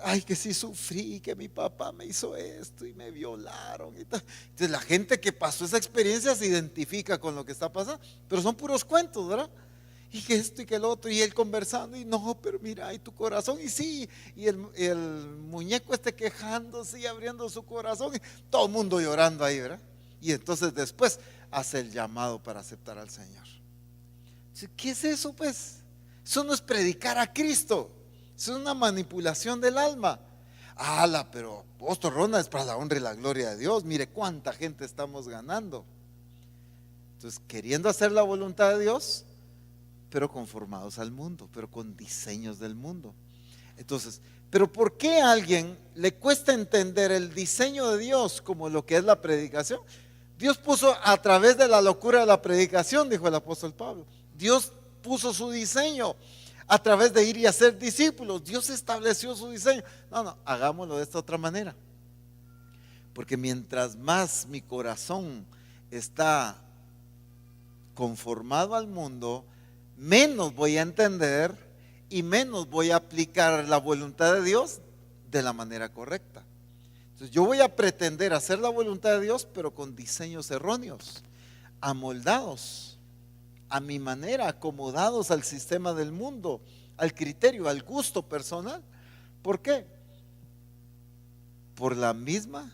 Speaker 3: ay, que sí sufrí, que mi papá me hizo esto y me violaron y tal. Entonces la gente que pasó esa experiencia se identifica con lo que está pasando, pero son puros cuentos, ¿verdad? Y que esto y que el otro, y él conversando, y no, pero mira, y tu corazón, y sí, y el muñeco quejándose y abriendo su corazón, y todo el mundo llorando ahí, ¿verdad? Y entonces después hace el llamado para aceptar al Señor. ¿Qué es eso, pues? Eso no es predicar a Cristo, eso es una manipulación del alma. Pero apóstol Ronald, es para la honra y la gloria de Dios, mire cuánta gente estamos ganando. Entonces, queriendo hacer la voluntad de Dios, pero conformados al mundo, pero con diseños del mundo. Entonces, pero ¿por qué a alguien le cuesta entender el diseño de Dios como lo que es la predicación? Dios puso a través de la locura de la predicación, dijo el apóstol Pablo. Dios puso su diseño a través de ir y hacer discípulos. Dios estableció su diseño. No, hagámoslo de esta otra manera. Porque mientras más mi corazón está conformado al mundo, menos voy a entender y menos voy a aplicar la voluntad de Dios de la manera correcta. Entonces yo voy a pretender hacer la voluntad de Dios, pero con diseños erróneos, amoldados a mi manera, acomodados al sistema del mundo, al criterio, al gusto personal. ¿Por qué? Por la misma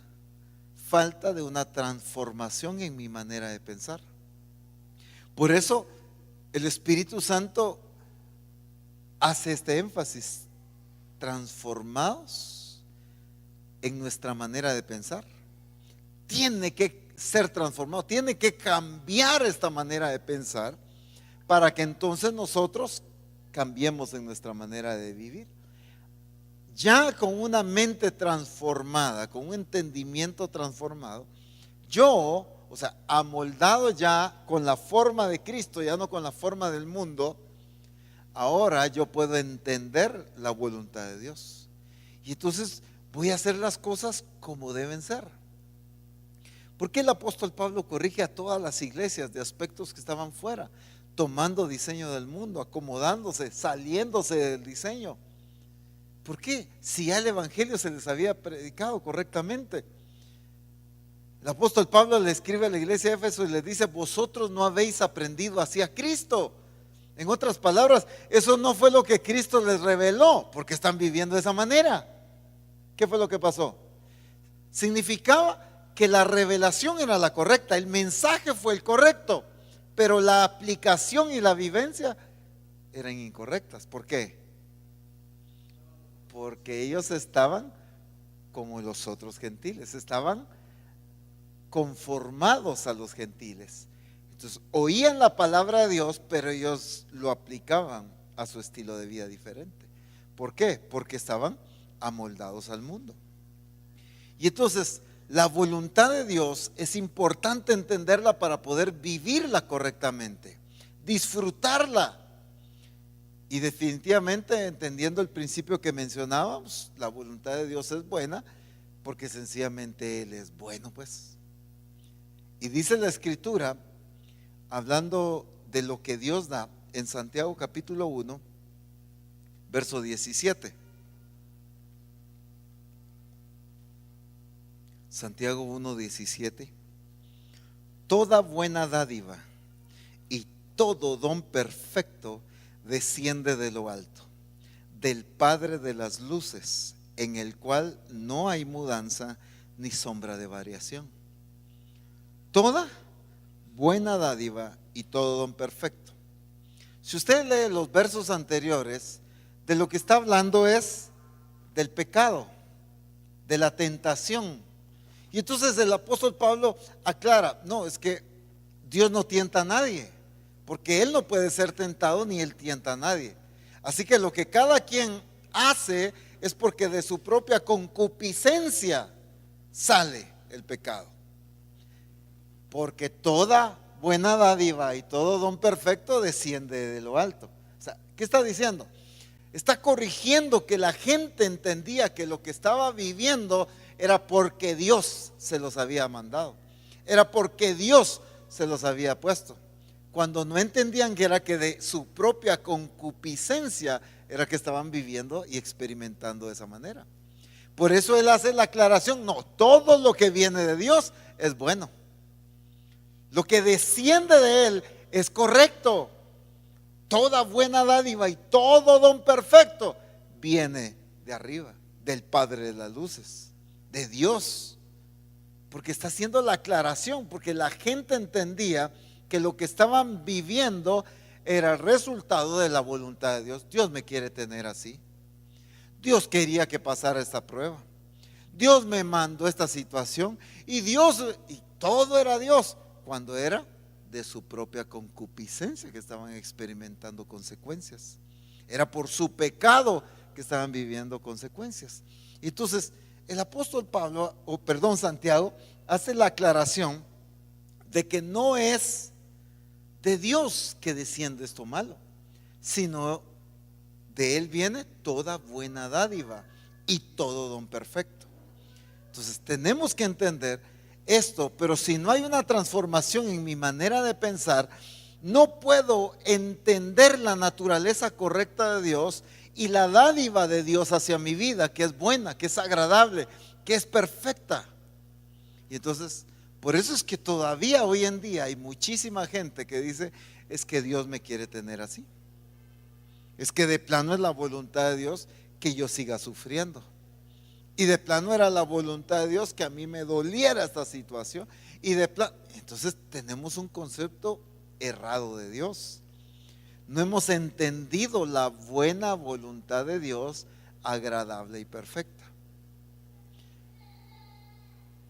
Speaker 3: falta de una transformación en mi manera de pensar. Por eso el Espíritu Santo hace este énfasis: transformados en nuestra manera de pensar. Tiene que ser transformado, tiene que cambiar esta manera de pensar para que entonces nosotros cambiemos en nuestra manera de vivir. Ya con una mente transformada, con un entendimiento transformado, yo, amoldado ya con la forma de Cristo, ya no con la forma del mundo, ahora yo puedo entender la voluntad de Dios. Y entonces voy a hacer las cosas como deben ser. ¿Por qué el apóstol Pablo corrige a todas las iglesias de aspectos que estaban fuera, tomando diseño del mundo, acomodándose, saliéndose del diseño? ¿Por qué? Si ya el evangelio se les había predicado correctamente. El apóstol Pablo le escribe a la iglesia de Éfeso y le dice: vosotros no habéis aprendido así a Cristo. En otras palabras, eso no fue lo que Cristo les reveló, porque están viviendo de esa manera. ¿Qué fue lo que pasó? Significaba que la revelación era la correcta, el mensaje fue el correcto, pero la aplicación y la vivencia eran incorrectas. ¿Por qué? Porque ellos estaban como los otros gentiles, estaban conformados a los gentiles. Entonces oían la palabra de Dios, pero ellos lo aplicaban a su estilo de vida diferente. ¿Por qué? Porque estaban amoldados al mundo. Y entonces la voluntad de Dios es importante entenderla para poder vivirla correctamente, disfrutarla. Y definitivamente, entendiendo el principio que mencionábamos, la voluntad de Dios es buena porque sencillamente Él es bueno, pues. Y dice la Escritura, hablando de lo que Dios da, en Santiago capítulo 1, verso 17. Santiago 1, 17. Toda buena dádiva y todo don perfecto desciende de lo alto, del Padre de las luces, en el cual no hay mudanza ni sombra de variación. Toda buena dádiva y todo don perfecto. Si usted lee los versos anteriores, de lo que está hablando es del pecado, de la tentación. Y entonces el apóstol Pablo aclara, no, es que Dios no tienta a nadie, porque Él no puede ser tentado ni Él tienta a nadie. Así que lo que cada quien hace es porque de su propia concupiscencia sale el pecado. Porque toda buena dádiva y todo don perfecto desciende de lo alto. O sea, ¿qué está diciendo? Está corrigiendo que la gente entendía que lo que estaba viviendo era porque Dios se los había mandado, era porque Dios se los había puesto, cuando no entendían que era que de su propia concupiscencia era que estaban viviendo y experimentando de esa manera. Por eso él hace la aclaración, no, todo lo que viene de Dios es bueno, lo que desciende de Él es correcto. Toda buena dádiva y todo don perfecto viene de arriba, del Padre de las luces, de Dios. Porque está haciendo la aclaración, porque la gente entendía que lo que estaban viviendo era el resultado de la voluntad de Dios. Dios me quiere tener así. Dios quería que pasara esta prueba. Dios me mandó esta situación y todo era Dios, cuando era de su propia concupiscencia que estaban experimentando consecuencias. Era por su pecado que estaban viviendo consecuencias. Entonces, el apóstol Santiago hace la aclaración de que no es de Dios que desciende esto malo, sino de Él viene toda buena dádiva y todo don perfecto. Entonces, tenemos que entender esto, pero si no hay una transformación en mi manera de pensar, no puedo entender la naturaleza correcta de Dios y la dádiva de Dios hacia mi vida, que es buena, que es agradable, que es perfecta. Y entonces, por eso es que todavía hoy en día hay muchísima gente que dice, es que Dios me quiere tener así. Es que de plano es la voluntad de Dios que yo siga sufriendo. Y de plano era la voluntad de Dios que a mí me doliera esta situación. Y de plano, entonces tenemos un concepto errado de Dios. No hemos entendido la buena voluntad de Dios, agradable y perfecta.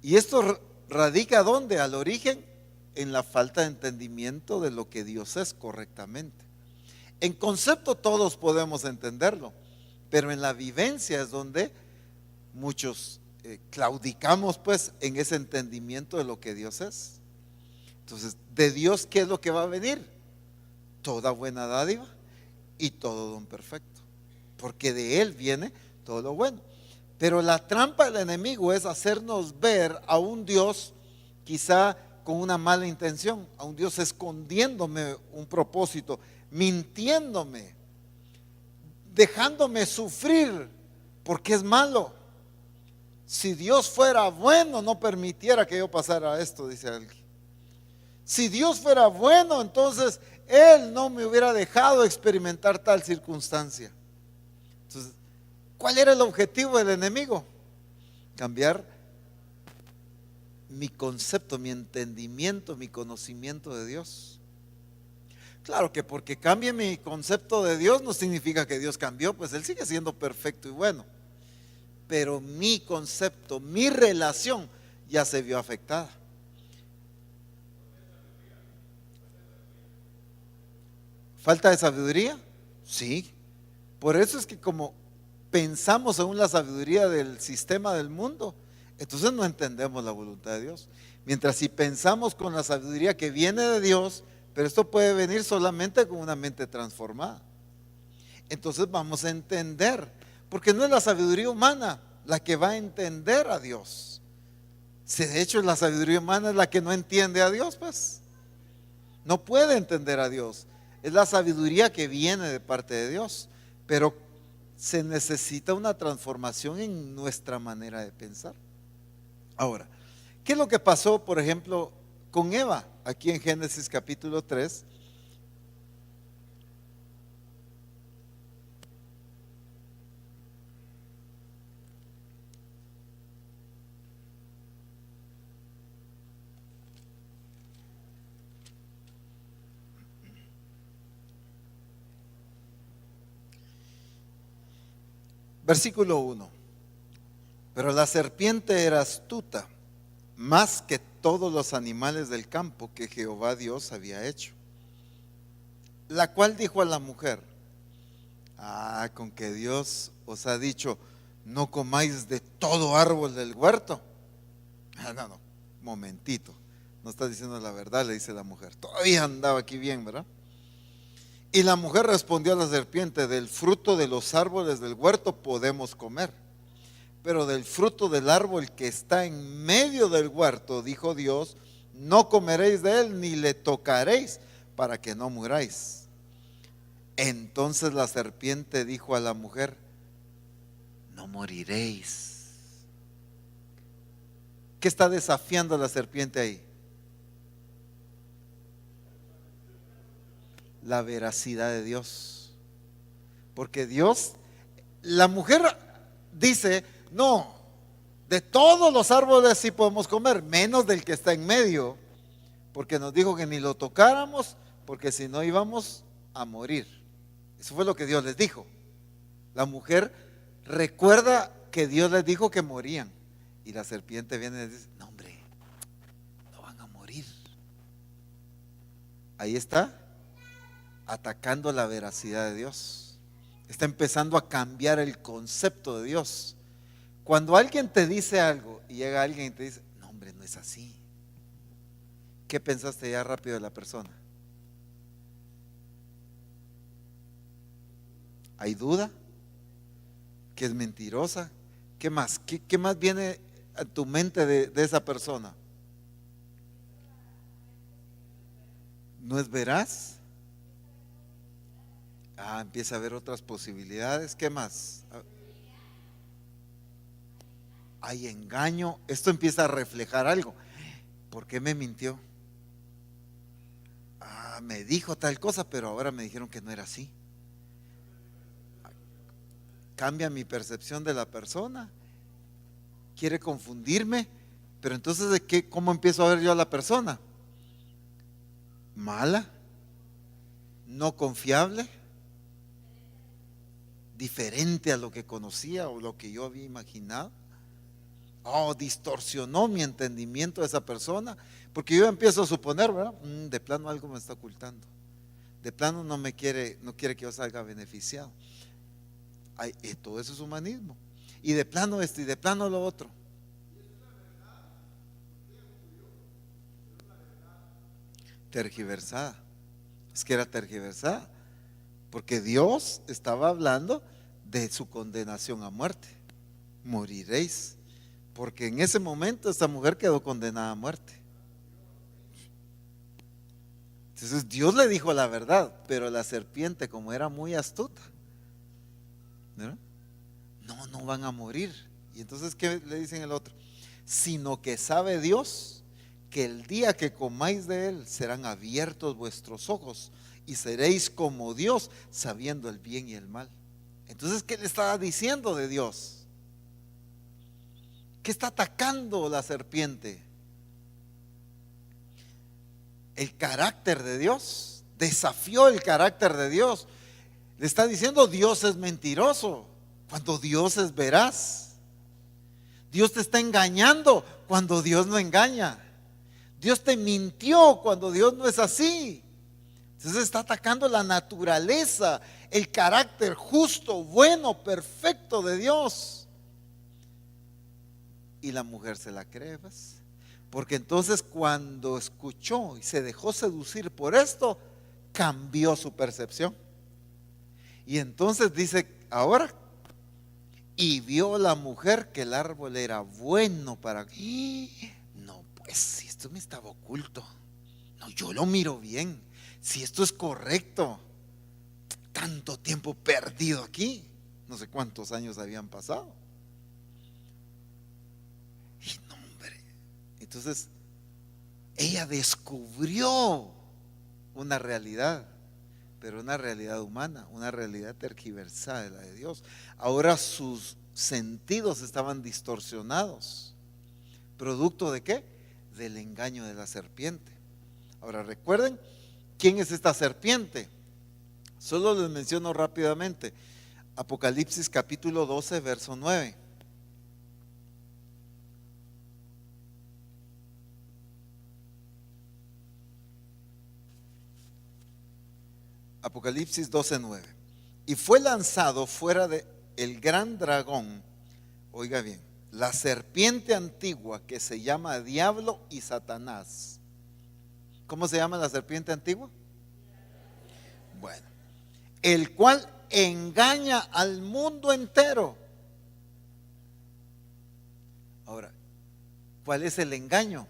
Speaker 3: Y esto radica ¿dónde? Al origen, en la falta de entendimiento de lo que Dios es correctamente. En concepto todos podemos entenderlo, pero en la vivencia es donde muchos claudicamos pues en ese entendimiento de lo que Dios es. Entonces, de Dios, ¿qué es lo que va a venir? Toda buena dádiva y todo don perfecto, porque de Él viene todo lo bueno. Pero la trampa del enemigo es hacernos ver a un Dios quizá con una mala intención, a un Dios escondiéndome un propósito, mintiéndome, dejándome sufrir porque es malo. Si Dios fuera bueno, no permitiera que yo pasara esto, dice alguien. Si Dios fuera bueno, entonces Él no me hubiera dejado experimentar tal circunstancia. Entonces, ¿cuál era el objetivo del enemigo? Cambiar mi concepto, mi entendimiento, mi conocimiento de Dios. Claro que porque cambie mi concepto de Dios no significa que Dios cambió, pues Él sigue siendo perfecto y bueno. Pero mi concepto, mi relación ya se vio afectada. ¿Falta de sabiduría? Sí. Por eso es que como pensamos según la sabiduría del sistema del mundo, entonces no entendemos la voluntad de Dios. Mientras si pensamos con la sabiduría que viene de Dios, pero esto puede venir solamente con una mente transformada. Entonces vamos a entender, porque no es la sabiduría humana la que va a entender a Dios. Si de hecho la sabiduría humana es la que no entiende a Dios, pues no puede entender a Dios. Es la sabiduría que viene de parte de Dios, pero se necesita una transformación en nuestra manera de pensar. Ahora, ¿qué es lo que pasó, por ejemplo, con Eva? Aquí en Génesis capítulo 3. Versículo 1. Pero la serpiente era astuta, más que todos los animales del campo que Jehová Dios había hecho, la cual dijo a la mujer: con que Dios os ha dicho, no comáis de todo árbol del huerto. No, momentito, no está diciendo la verdad, le dice la mujer. Todavía andaba aquí bien, ¿verdad? Y la mujer respondió a la serpiente: del fruto de los árboles del huerto podemos comer, pero del fruto del árbol que está en medio del huerto, dijo Dios, no comeréis de él ni le tocaréis, para que no muráis. Entonces la serpiente dijo a la mujer: no moriréis. ¿Qué está desafiando la serpiente ahí? La veracidad de Dios. Porque Dios, la mujer dice: no, de todos los árboles sí podemos comer, menos del que está en medio, porque nos dijo que ni lo tocáramos, porque si no íbamos a morir. Eso fue lo que Dios les dijo. La mujer recuerda que Dios les dijo que morían, y la serpiente viene y les dice: no, hombre, no van a morir. Ahí está atacando la veracidad de Dios. Está empezando a cambiar el concepto de Dios. Cuando alguien te dice algo y llega alguien y te dice: no, hombre, no es así, ¿qué pensaste ya rápido de la persona? ¿Hay duda? ¿Que es mentirosa? ¿Qué más? ¿Qué más viene a tu mente de esa persona? ¿No es veraz? Empieza a haber otras posibilidades. ¿Qué más? Hay engaño. Esto empieza a reflejar algo. ¿Por qué me mintió? Me dijo tal cosa, pero ahora me dijeron que no era así. Cambia mi percepción de la persona. Quiere confundirme. Pero entonces, ¿de qué? ¿Cómo empiezo a ver yo a la persona? Mala, no confiable, diferente a lo que conocía o lo que yo había imaginado. Distorsionó mi entendimiento de esa persona, porque yo empiezo a suponer, ¿verdad? De plano algo me está ocultando, de plano no quiere que yo salga beneficiado. Todo eso es humanismo, y de plano esto y de plano lo otro. Tergiversada, es que era tergiversada, porque Dios estaba hablando de su condenación a muerte. Moriréis, porque en ese momento esta mujer quedó condenada a muerte. Entonces Dios le dijo la verdad, pero la serpiente, como era muy astuta, no van a morir. Y entonces, ¿qué le dicen el otro? Sino que sabe Dios que el día que comáis de él serán abiertos vuestros ojos y seréis como Dios, sabiendo el bien y el mal. Entonces, ¿qué le estaba diciendo de Dios? ¿Qué está atacando la serpiente? el carácter de Dios, desafió el carácter de Dios. Le está diciendo: Dios es mentiroso cuando Dios es veraz. Dios te está engañando cuando Dios no engaña. Dios te mintió cuando Dios no es así. Entonces está atacando la naturaleza, el carácter justo, bueno, perfecto de Dios. Y la mujer se la cree, ¿ves? Porque entonces cuando escuchó y se dejó seducir por esto, cambió su percepción. Y entonces dice ahora: y vio la mujer que el árbol era bueno para... No, pues si esto me estaba oculto. No, yo lo miro bien. Si esto es correcto. Tanto tiempo perdido aquí. No sé cuántos años habían pasado. Y no, hombre. Entonces, ella descubrió una realidad, pero una realidad humana, una realidad tergiversada de la de Dios. Ahora sus sentidos estaban distorsionados. ¿Producto de qué? Del engaño de la serpiente. Ahora recuerden, ¿quién es esta serpiente? Solo les menciono rápidamente. Apocalipsis capítulo 12, verso 9. Apocalipsis 12:9. Y fue lanzado fuera de el gran dragón, oiga bien, la serpiente antigua que se llama Diablo y Satanás. ¿Cómo se llama la serpiente antigua? Bueno, el cual engaña al mundo entero. Ahora, ¿cuál es el engaño?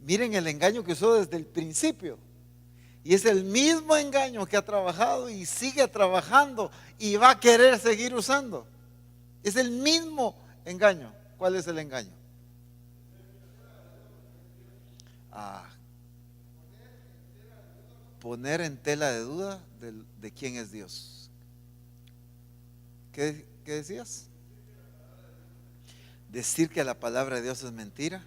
Speaker 3: Miren el engaño que usó desde el principio. Y es el mismo engaño que ha trabajado y sigue trabajando y va a querer seguir usando. Es el mismo engaño. ¿Cuál es el engaño? Poner en tela de duda de quién es Dios. ¿Qué decías? Decir que la palabra de Dios es mentira.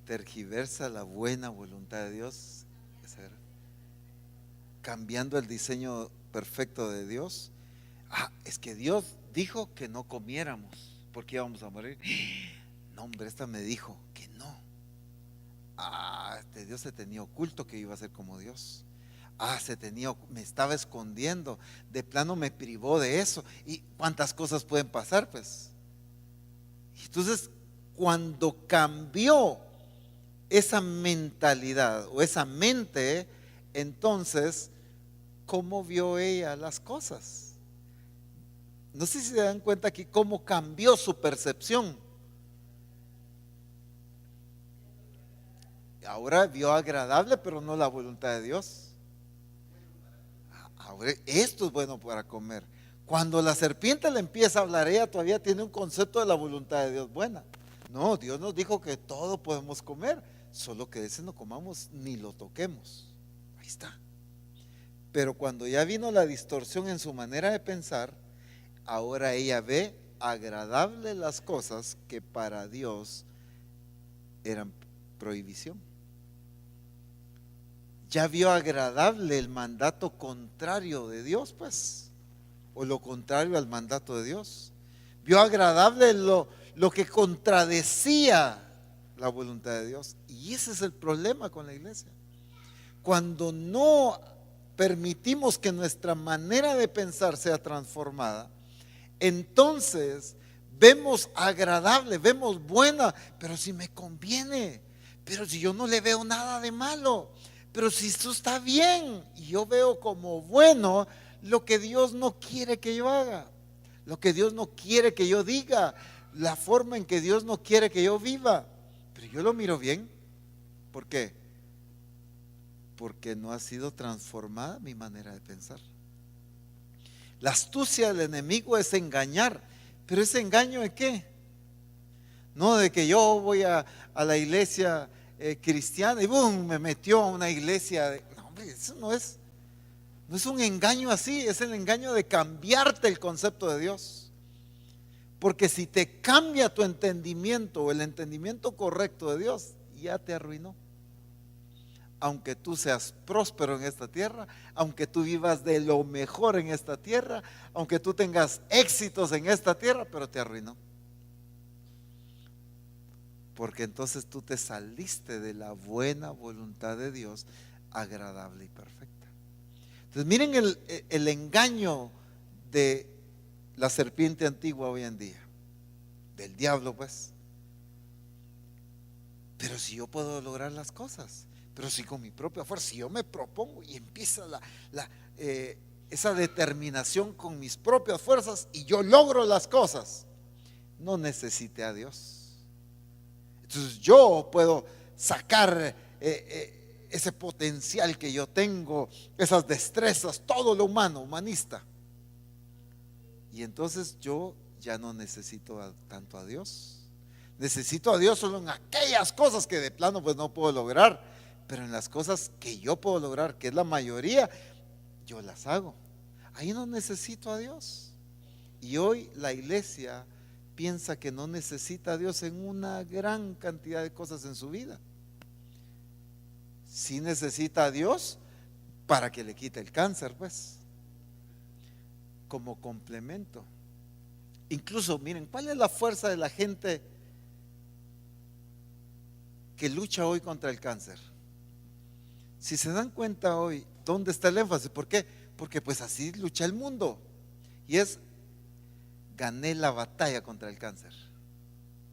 Speaker 3: Tergiversa la buena voluntad de Dios, cambiando el diseño perfecto de Dios. Es que Dios dijo que no comiéramos porque íbamos a morir. No, hombre, esta me dijo que no. Este Dios se tenía oculto que iba a ser como Dios. Me estaba escondiendo, de plano me privó de eso. ¿Y cuántas cosas pueden pasar, pues? Entonces, cuando cambió esa mentalidad o esa mente, entonces, ¿cómo vio ella las cosas? No sé si se dan cuenta aquí cómo cambió su percepción. Ahora vio agradable, pero no la voluntad de Dios. Ahora esto es bueno para comer. Cuando la serpiente le empieza a hablar, ella todavía tiene un concepto de la voluntad de Dios buena. No, Dios nos dijo que todo podemos comer, solo que de ese no comamos ni lo toquemos. Ahí está. Pero cuando ya vino la distorsión en su manera de pensar, ahora ella ve agradable las cosas que para Dios eran prohibición. Ya vio agradable el mandato contrario de Dios, pues, o lo contrario al mandato de Dios. Vio agradable lo que contradecía la voluntad de Dios. Y ese es el problema con la iglesia. Cuando no permitimos que nuestra manera de pensar sea transformada, entonces vemos agradable, vemos buena, pero si me conviene, pero si yo no le veo nada de malo, pero si esto está bien y yo veo como bueno lo que Dios no quiere que yo haga, lo que Dios no quiere que yo diga, la forma en que Dios no quiere que yo viva, pero yo lo miro bien. ¿Por qué? Porque no ha sido transformada mi manera de pensar. La astucia del enemigo es engañar, pero ese engaño ¿de qué? No de que yo voy a la iglesia cristiana y boom, me metió a una iglesia. No, hombre, eso no es un engaño así, es el engaño de cambiarte el concepto de Dios. Porque si te cambia tu entendimiento o el entendimiento correcto de Dios, ya te arruinó. Aunque tú seas próspero en esta tierra, aunque tú vivas de lo mejor en esta tierra, aunque tú tengas éxitos en esta tierra, pero te arruinó. Porque entonces tú te saliste de la buena voluntad de Dios, agradable y perfecta. Entonces miren el engaño de la serpiente antigua hoy en día, del diablo pues. Pero si yo puedo lograr las cosas, pero si con mi propia fuerza, si yo me propongo y empieza esa determinación con mis propias fuerzas y yo logro las cosas, no necesité a Dios. Entonces yo puedo sacar ese potencial que yo tengo, esas destrezas, todo lo humano, humanista. Y entonces yo ya no necesito tanto a Dios. Necesito a Dios solo en aquellas cosas que de plano pues no puedo lograr, pero en las cosas que yo puedo lograr, que es la mayoría, yo las hago. Ahí no necesito a Dios. Y hoy la iglesia piensa que no necesita a Dios en una gran cantidad de cosas en su vida. Sí necesita a Dios para que le quite el cáncer, pues, como complemento. Incluso, miren, ¿cuál es la fuerza de la gente que lucha hoy contra el cáncer? Si se dan cuenta hoy, ¿dónde está el énfasis? ¿Por qué? Porque pues así lucha el mundo. Y es, gané la batalla contra el cáncer.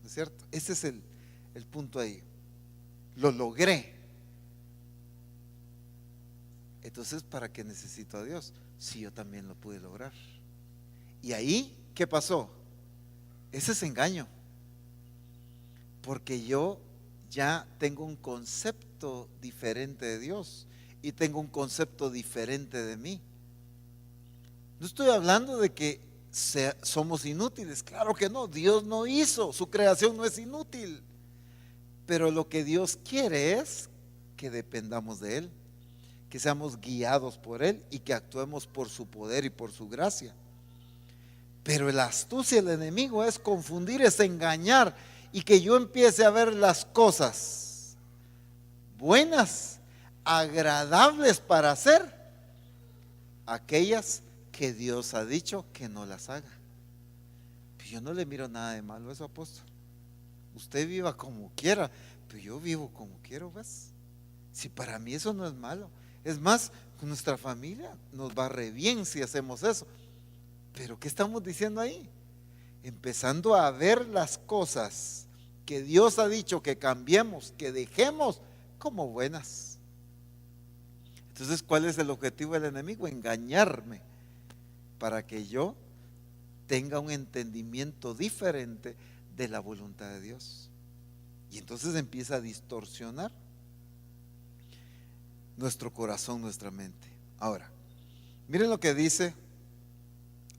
Speaker 3: ¿No es cierto? Ese es el punto ahí. Lo logré. Entonces, ¿para qué necesito a Dios? Si yo también lo pude lograr. Y ahí, ¿qué pasó? Ese es engaño. Porque yo ya tengo un concepto diferente de Dios y tengo un concepto diferente de mí. No estoy hablando de que somos inútiles, claro que no, Dios no hizo, su creación no es inútil, pero lo que Dios quiere es que dependamos de Él, que seamos guiados por Él y que actuemos por su poder y por su gracia. Pero la astucia del enemigo es confundir, es engañar, y que yo empiece a ver las cosas buenas, agradables para hacer, aquellas que Dios ha dicho que no las haga. Pero yo no le miro nada de malo a eso, apóstol. Usted viva como quiera, pero yo vivo como quiero, ¿ves? Si para mí eso no es malo. Es más, con nuestra familia nos va re bien si hacemos eso. Pero ¿qué estamos diciendo ahí? Empezando a ver las cosas que Dios ha dicho que cambiemos, que dejemos como buenas. Entonces, ¿cuál es el objetivo del enemigo? Engañarme para que yo tenga un entendimiento diferente de la voluntad de Dios. Y entonces empieza a distorsionar nuestro corazón, nuestra mente. Ahora, miren lo que dice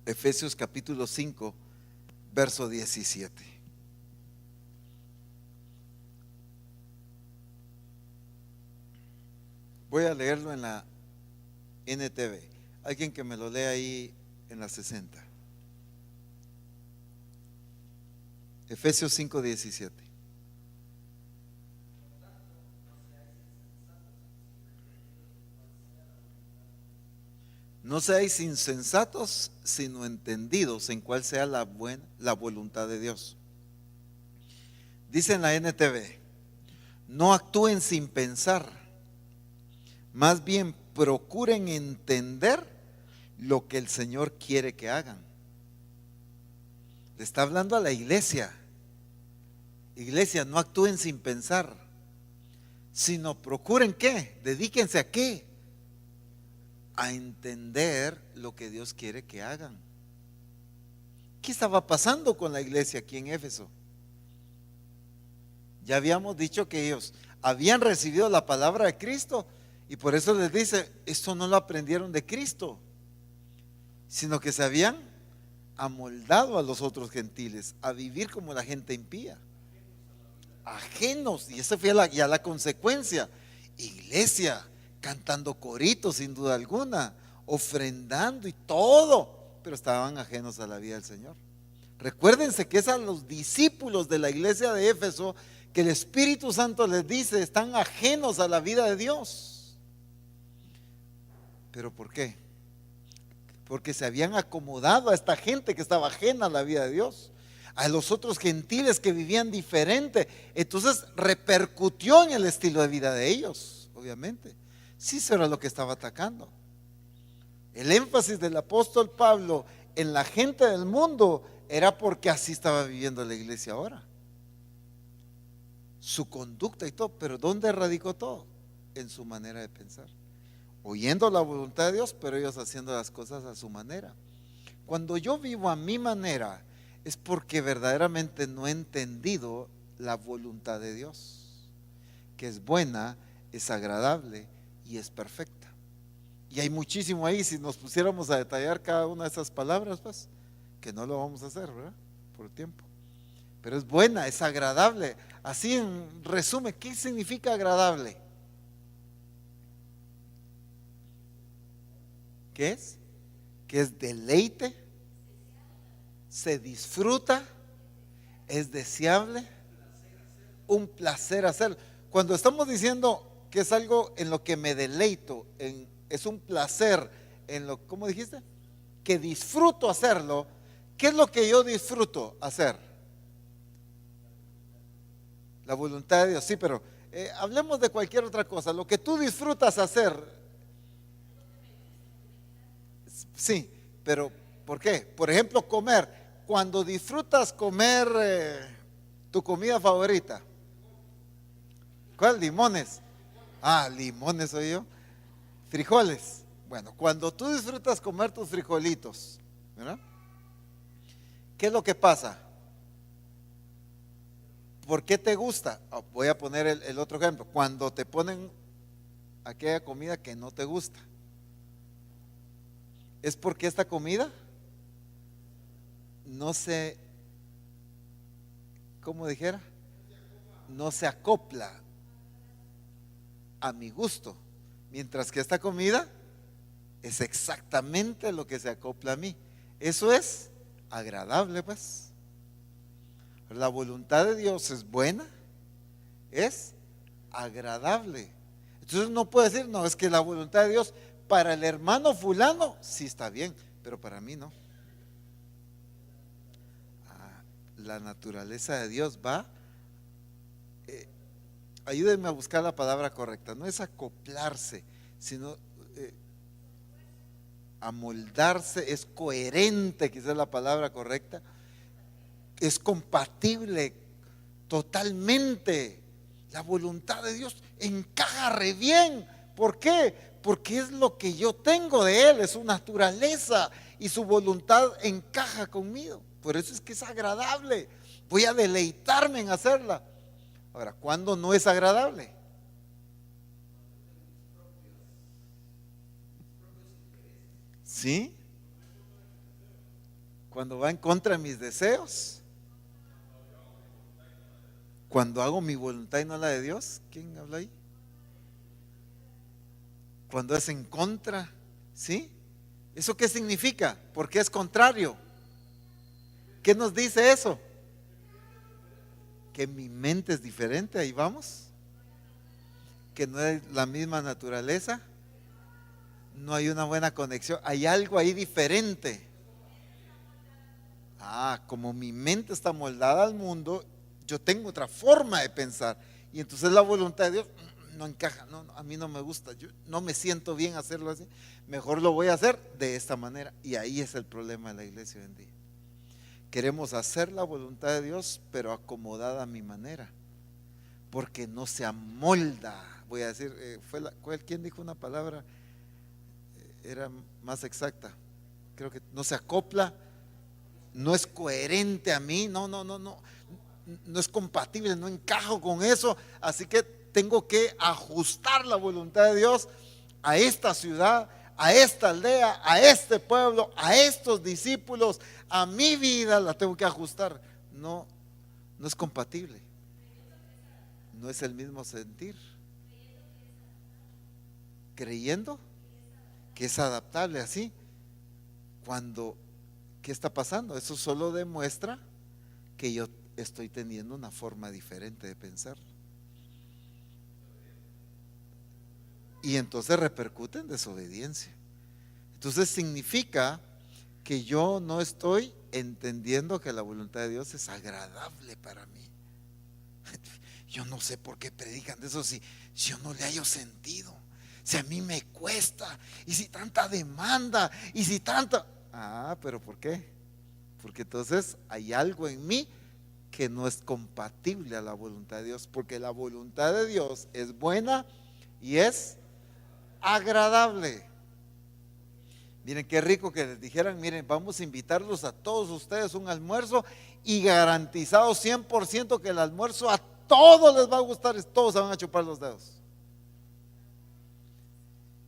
Speaker 3: Efesios capítulo 5, verso 17. Voy a leerlo en la NTV. Alguien que me lo lea ahí en la 60. Efesios 5, 17. No seáis insensatos, sino entendidos en cuál sea la voluntad de Dios. Dice en la NTV: no actúen sin pensar, más bien procuren entender lo que el Señor quiere que hagan. Le está hablando a la iglesia. Iglesia, no actúen sin pensar, sino procuren ¿qué? Dedíquense a ¿qué? A entender lo que Dios quiere que hagan. ¿Qué estaba pasando con la iglesia aquí en Éfeso? Ya habíamos dicho que ellos habían recibido la palabra de Cristo y por eso les dice, esto no lo aprendieron de Cristo, sino que se habían amoldado a los otros gentiles, a vivir como la gente impía, ajenos, y esa fue ya la consecuencia. Iglesia, cantando coritos sin duda alguna, ofrendando y todo, pero estaban ajenos a la vida del Señor. Recuérdense que es a los discípulos de la iglesia de Éfeso que el Espíritu Santo les dice, están ajenos a la vida de Dios. ¿Pero por qué? Porque se habían acomodado a esta gente que estaba ajena a la vida de Dios, a los otros gentiles que vivían diferente. Entonces repercutió en el estilo de vida de ellos, obviamente. Sí, eso era lo que estaba atacando. El énfasis del apóstol Pablo en la gente del mundo era porque así estaba viviendo la iglesia ahora. Su conducta y todo, pero ¿dónde radicó todo? En su manera de pensar. Oyendo la voluntad de Dios, pero ellos haciendo las cosas a su manera. Cuando yo vivo a mi manera, es porque verdaderamente no he entendido la voluntad de Dios, que es buena, es agradable y es perfecta. Y hay muchísimo ahí, si nos pusiéramos a detallar cada una de esas palabras, pues, que no lo vamos a hacer, ¿verdad? Por el tiempo. Pero es buena, es agradable. Así en resumen, ¿qué significa agradable? ¿Qué es? Que es deleite, se disfruta, es deseable, un placer hacerlo. Cuando estamos diciendo que es algo en lo que me deleito, es un placer en lo, ¿cómo dijiste? Que disfruto hacerlo. ¿Qué es lo que yo disfruto hacer? La voluntad de Dios, sí, pero hablemos de cualquier otra cosa. Lo que tú disfrutas hacer, sí, pero ¿por qué? Por ejemplo, comer. Cuando disfrutas comer tu comida favorita, ¿cuál? Limones. Ah, limones soy yo. Frijoles. Bueno, cuando tú disfrutas comer tus frijolitos, ¿verdad? ¿Qué es lo que pasa? ¿Por qué te gusta? Voy a poner el otro ejemplo. Cuando te ponen aquella comida que no te gusta, ¿es porque esta comida no se, ¿cómo dijera? No se acopla a mi gusto, mientras que esta comida es exactamente lo que se acopla a mí? Eso es agradable, pues. La voluntad de Dios es buena, es agradable. Entonces no puede decir, no, es que la voluntad de Dios para el hermano fulano sí está bien, pero para mí no. La naturaleza de Dios va, ayúdenme a buscar la palabra correcta, no es acoplarse, sino amoldarse, es coherente, quizás es la palabra correcta, es compatible totalmente. La voluntad de Dios encaja re bien. ¿Por qué? Porque es lo que yo tengo de Él, es su naturaleza y su voluntad encaja conmigo. Por eso es que es agradable. Voy a deleitarme en hacerla. Ahora, ¿cuándo no es agradable? ¿Sí? Cuando va en contra de mis deseos. Cuando hago mi voluntad y no la de Dios. ¿Quién habla ahí? Cuando es en contra. ¿Sí? ¿Eso qué significa? Porque es contrario. ¿Qué nos dice eso? Que mi mente es diferente, ahí vamos. Que no es la misma naturaleza. No hay una buena conexión. Hay algo ahí diferente. Como mi mente está moldada al mundo, yo tengo otra forma de pensar. Y entonces la voluntad de Dios no encaja. No, a mí no me gusta. Yo no me siento bien hacerlo así. Mejor lo voy a hacer de esta manera. Y ahí es el problema de la iglesia hoy en día. Queremos hacer la voluntad de Dios, pero acomodada a mi manera, porque no se amolda. Voy a decir, ¿quién dijo una palabra? Era más exacta. Creo que no se acopla, no es coherente a mí, no es compatible, no encajo con eso. Así que tengo que ajustar la voluntad de Dios a esta ciudad, a esta aldea, a este pueblo, a estos discípulos, a mi vida la tengo que ajustar. No es compatible. No es el mismo sentir. Creyendo que es adaptable así. Cuando ¿qué está pasando? Eso solo demuestra que yo estoy teniendo una forma diferente de pensar. Y entonces repercute en desobediencia. Entonces significa que yo no estoy entendiendo que la voluntad de Dios es agradable para mí. Yo no sé por qué predican de eso si yo no le hallo sentido. Si a mí me cuesta, y si tanta demanda, y si tanta... pero ¿por qué? Porque entonces hay algo en mí que no es compatible a la voluntad de Dios, porque la voluntad de Dios es buena y es agradable. Miren qué rico que les dijeran, miren, vamos a invitarlos a todos ustedes a un almuerzo y garantizado 100% que el almuerzo a todos les va a gustar, todos se van a chupar los dedos.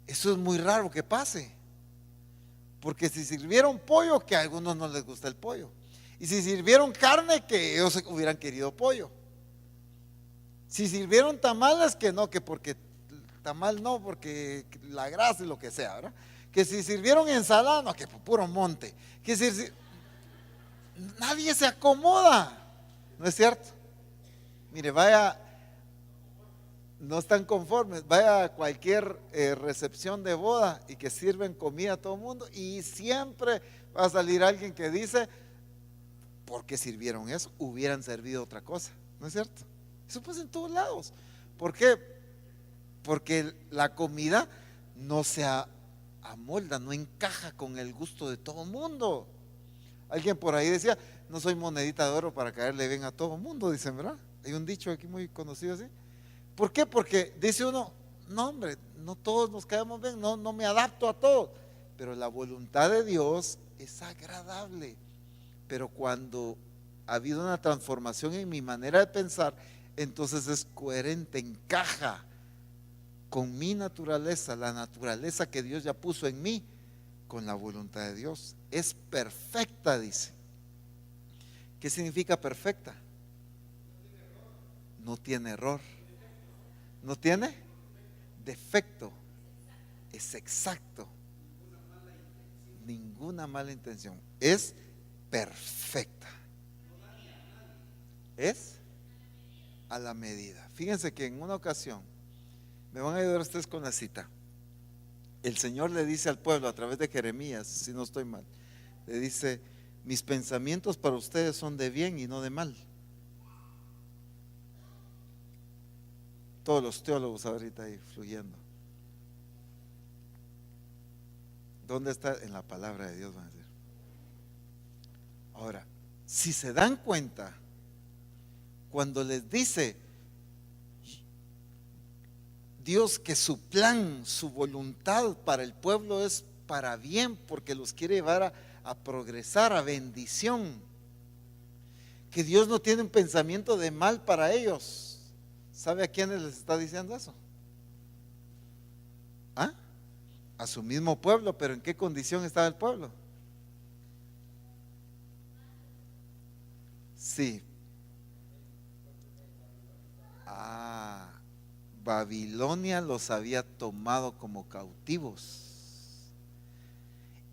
Speaker 3: Eso es muy raro que pase, porque si sirvieron pollo, que a algunos no les gusta el pollo, y si sirvieron carne, que ellos hubieran querido pollo. Si sirvieron tamales, que no, que porque tamal no, porque la grasa y lo que sea, ¿verdad? Que si sirvieron ensalada, no, que por puro monte. Que si nadie se acomoda, ¿no es cierto? Mire, vaya, no están conformes, vaya a cualquier recepción de boda y que sirven comida a todo el mundo y siempre va a salir alguien que dice, ¿por qué sirvieron eso? Hubieran servido otra cosa, ¿no es cierto? Eso pasa en todos lados. ¿Por qué? Porque la comida no se amolda, no encaja con el gusto de todo el mundo. Alguien por ahí decía, no soy monedita de oro para caerle bien a todo el mundo, dicen, ¿verdad? Hay un dicho aquí muy conocido así. ¿Por qué? Porque dice uno, no hombre, no todos nos caemos bien, no me adapto a todos, pero la voluntad de Dios es agradable. Pero cuando ha habido una transformación en mi manera de pensar, entonces es coherente, encaja con mi naturaleza, la naturaleza que Dios ya puso en mí, con la voluntad de Dios. Es perfecta, dice. ¿Qué significa perfecta? No tiene error. No tiene defecto. Es exacto. Ninguna mala intención. Es perfecta. Es a la medida. Fíjense que en una ocasión, me van a ayudar ustedes con la cita. El Señor le dice al pueblo a través de Jeremías, si no estoy mal, le dice, mis pensamientos para ustedes son de bien y no de mal. Todos los teólogos ahorita ahí fluyendo. ¿Dónde está? En la palabra de Dios, van a decir. Ahora, si se dan cuenta, cuando les dice Dios que su plan, su voluntad para el pueblo es para bien, porque los quiere llevar a progresar, a bendición, que Dios no tiene un pensamiento de mal para ellos. ¿Sabe a quiénes les está diciendo eso? A su mismo pueblo. Pero ¿en qué condición estaba el pueblo? Sí. Babilonia los había tomado como cautivos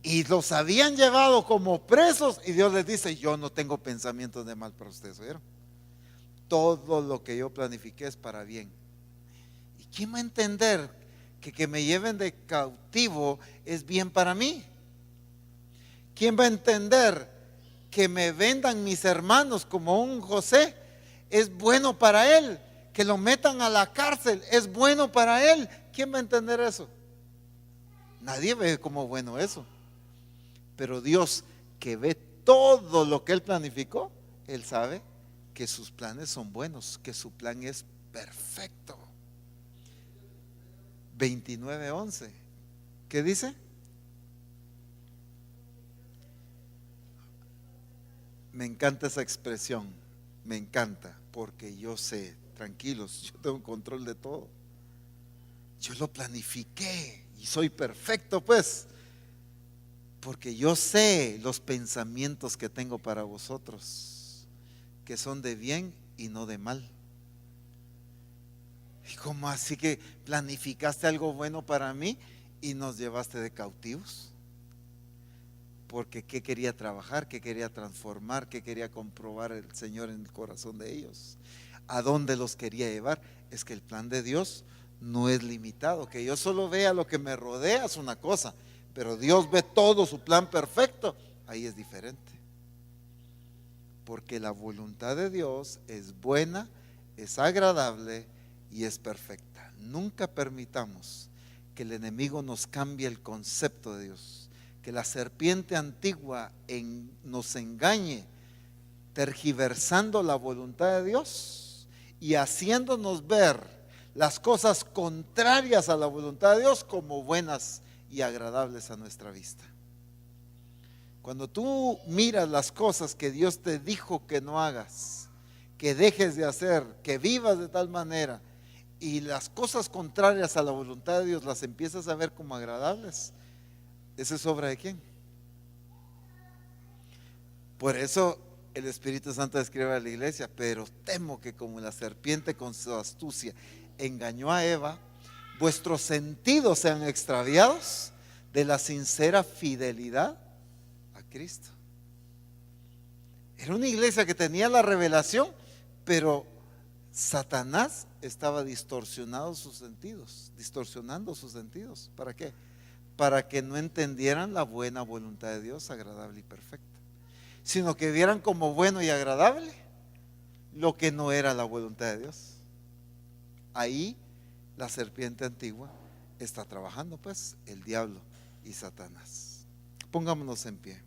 Speaker 3: y los habían llevado como presos, y Dios les dice, yo no tengo pensamientos de mal para ustedes, ¿oyeron? Todo lo que yo planifiqué es para bien. ¿Y quién va a entender que me lleven de cautivo es bien para mí? ¿Quién va a entender que me vendan mis hermanos como un José es bueno para él? Que lo metan a la cárcel es bueno para él. ¿Quién va a entender eso? Nadie ve como bueno eso. Pero Dios, que ve todo lo que él planificó, él sabe que sus planes son buenos, que su plan es perfecto. 29:11. ¿Qué dice? Me encanta esa expresión. Me encanta, porque yo sé, tranquilos, yo tengo control de todo. Yo lo planifiqué y soy perfecto, pues, porque yo sé los pensamientos que tengo para vosotros, que son de bien y no de mal. ¿Y cómo así que planificaste algo bueno para mí y nos llevaste de cautivos? porque qué quería trabajar, qué quería transformar, qué quería comprobar el Señor en el corazón de ellos, a dónde los quería llevar. Es que el plan de Dios no es limitado. Que yo solo vea lo que me rodea es una cosa, pero Dios ve todo su plan perfecto, ahí es diferente. Porque la voluntad de Dios es buena, es agradable y es perfecta. Nunca permitamos que el enemigo nos cambie el concepto de Dios, que la serpiente antigua nos engañe, tergiversando la voluntad de Dios y haciéndonos ver las cosas contrarias a la voluntad de Dios como buenas y agradables a nuestra vista. Cuando tú miras las cosas que Dios te dijo que no hagas, que dejes de hacer, que vivas de tal manera, y las cosas contrarias a la voluntad de Dios las empiezas a ver como agradables, ¿esa es obra de quién? Por eso el Espíritu Santo escribe a la iglesia: pero temo que como la serpiente con su astucia engañó a Eva, vuestros sentidos sean extraviados de la sincera fidelidad a Cristo. Era una iglesia que tenía la revelación, pero Satanás estaba distorsionando sus sentidos. ¿Para qué? Para que no entendieran la buena voluntad de Dios, agradable y perfecta, sino que vieran como bueno y agradable lo que no era la voluntad de Dios. Ahí la serpiente antigua está trabajando, pues, el diablo y Satanás. Pongámonos en pie.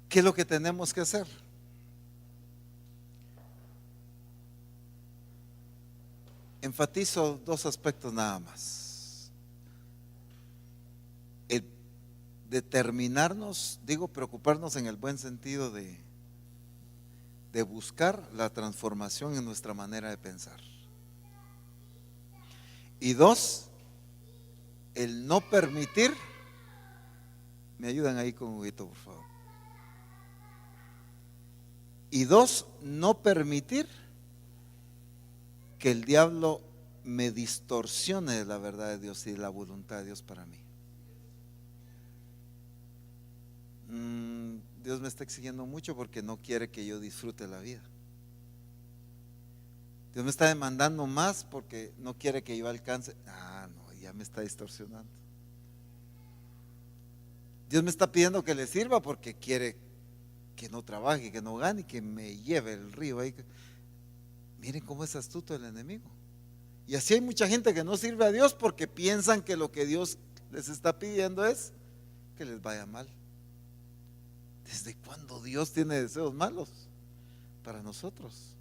Speaker 3: ¿Qué es lo que tenemos que hacer? Enfatizo dos aspectos nada más. El determinarnos, preocuparnos en el buen sentido de buscar la transformación en nuestra manera de pensar. Y dos, el no permitir. Me ayudan ahí con Huguito, por favor. Y dos, no permitir que el diablo me distorsione de la verdad de Dios y de la voluntad de Dios para mí. Dios me está exigiendo mucho porque no quiere que yo disfrute la vida. Dios me está demandando más porque no quiere que yo alcance. No, ya me está distorsionando. Dios me está pidiendo que le sirva porque quiere que no trabaje, que no gane, que me lleve el río ahí. Miren cómo es astuto el enemigo. Y así hay mucha gente que no sirve a Dios porque piensan que lo que Dios les está pidiendo es que les vaya mal. ¿Desde cuándo Dios tiene deseos malos para nosotros?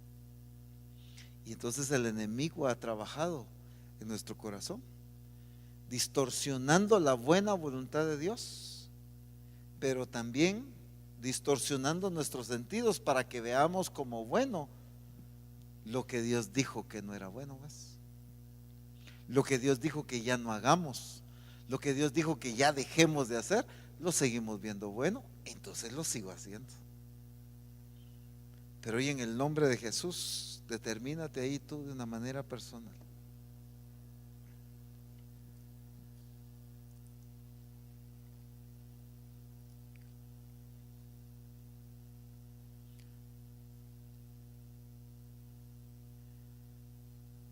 Speaker 3: Y entonces el enemigo ha trabajado en nuestro corazón, distorsionando la buena voluntad de Dios, pero también distorsionando nuestros sentidos para que veamos como bueno lo que Dios dijo que no era bueno, ¿ves? Lo que Dios dijo que ya no hagamos, lo que Dios dijo que ya dejemos de hacer, lo seguimos viendo bueno, entonces lo sigo haciendo. Pero hoy en el nombre de Jesús, determínate ahí tú de una manera personal.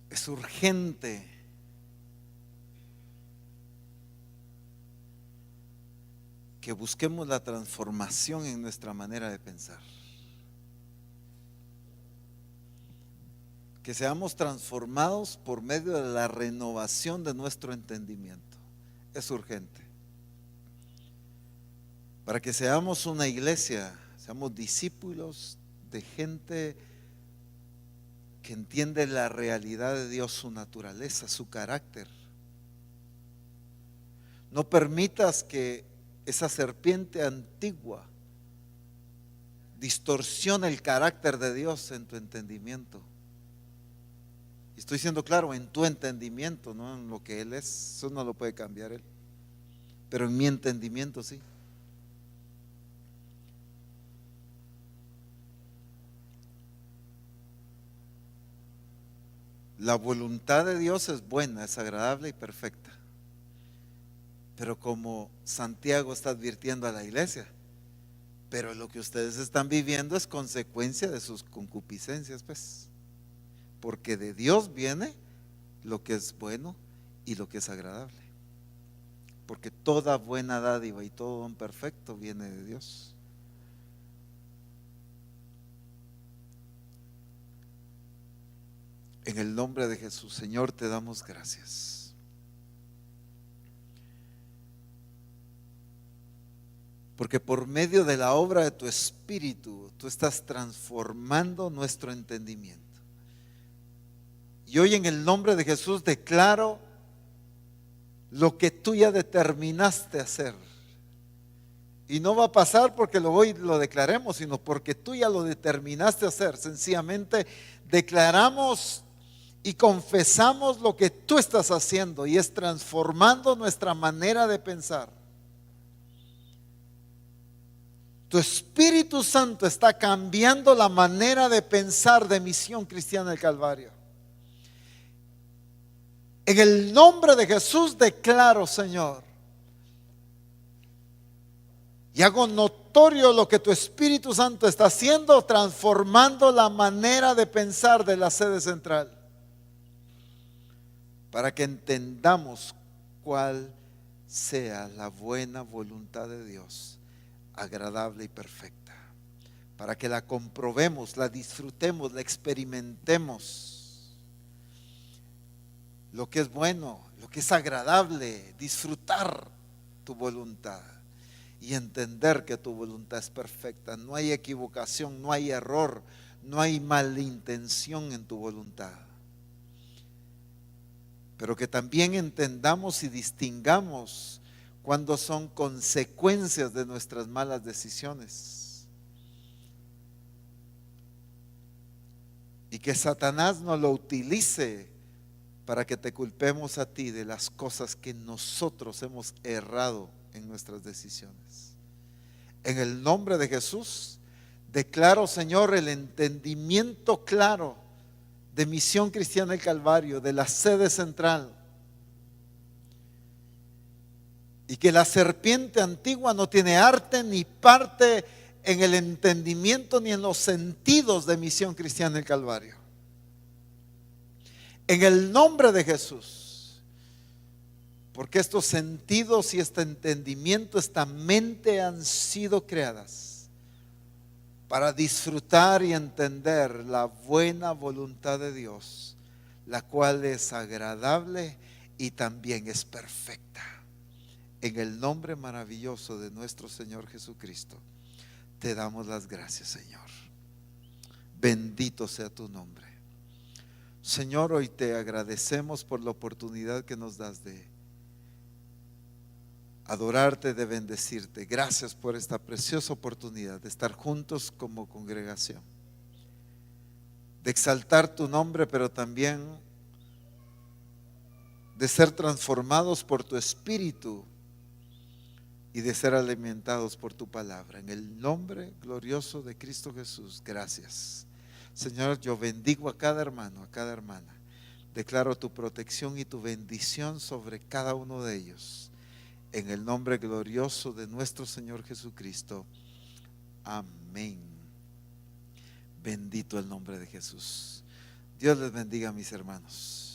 Speaker 3: Es urgente que busquemos la transformación en nuestra manera de pensar. Que seamos transformados por medio de la renovación de nuestro entendimiento. Es urgente. Para que seamos una iglesia, seamos discípulos de gente que entiende la realidad de Dios, su naturaleza, su carácter. No permitas que esa serpiente antigua distorsione el carácter de Dios en tu entendimiento. Y estoy siendo claro, en tu entendimiento, no en lo que Él es. Eso no lo puede cambiar Él, pero en mi entendimiento sí. La voluntad de Dios es buena, es agradable y perfecta. Pero como Santiago está advirtiendo a la iglesia, pero lo que ustedes están viviendo es consecuencia de sus concupiscencias, pues. Porque de Dios viene lo que es bueno y lo que es agradable. Porque toda buena dádiva y todo don perfecto viene de Dios. En el nombre de Jesús, Señor, te damos gracias. Porque por medio de la obra de tu Espíritu, tú estás transformando nuestro entendimiento. Y hoy en el nombre de Jesús declaro lo que tú ya determinaste hacer. Y no va a pasar porque hoy lo declaremos, sino porque tú ya lo determinaste hacer. Sencillamente declaramos y confesamos lo que tú estás haciendo, y es transformando nuestra manera de pensar. Tu Espíritu Santo está cambiando la manera de pensar de Misión Cristiana del Calvario. En el nombre de Jesús declaro, Señor, y hago notorio lo que tu Espíritu Santo está haciendo, transformando la manera de pensar de la sede central, para que entendamos cuál sea la buena voluntad de Dios, agradable y perfecta, para que la comprobemos, la disfrutemos, la experimentemos, lo que es bueno, lo que es agradable, disfrutar tu voluntad y entender que tu voluntad es perfecta. No hay equivocación, no hay error, no hay malintención en tu voluntad. Pero que también entendamos y distingamos cuando son consecuencias de nuestras malas decisiones. Y que Satanás no lo utilice para que te culpemos a ti de las cosas que nosotros hemos errado en nuestras decisiones. En el nombre de Jesús, declaro, Señor, el entendimiento claro de Misión Cristiana del Calvario, de la sede central. Y que la serpiente antigua no tiene arte ni parte en el entendimiento ni en los sentidos de Misión Cristiana del Calvario. En el nombre de Jesús. Porque estos sentidos y este entendimiento, esta mente han sido creadas para disfrutar y entender la buena voluntad de Dios, la cual es agradable y también es perfecta. En el nombre maravilloso de nuestro Señor Jesucristo, te damos las gracias, Señor. Bendito sea tu nombre. Señor, hoy te agradecemos por la oportunidad que nos das de adorarte, de bendecirte. Gracias por esta preciosa oportunidad de estar juntos como congregación, de exaltar tu nombre, pero también de ser transformados por tu Espíritu y de ser alimentados por tu palabra. En el nombre glorioso de Cristo Jesús, gracias. Señor, yo bendigo a cada hermano, a cada hermana. Declaro tu protección y tu bendición sobre cada uno de ellos. En el nombre glorioso de nuestro Señor Jesucristo. Amén. Bendito el nombre de Jesús. Dios les bendiga, mis hermanos.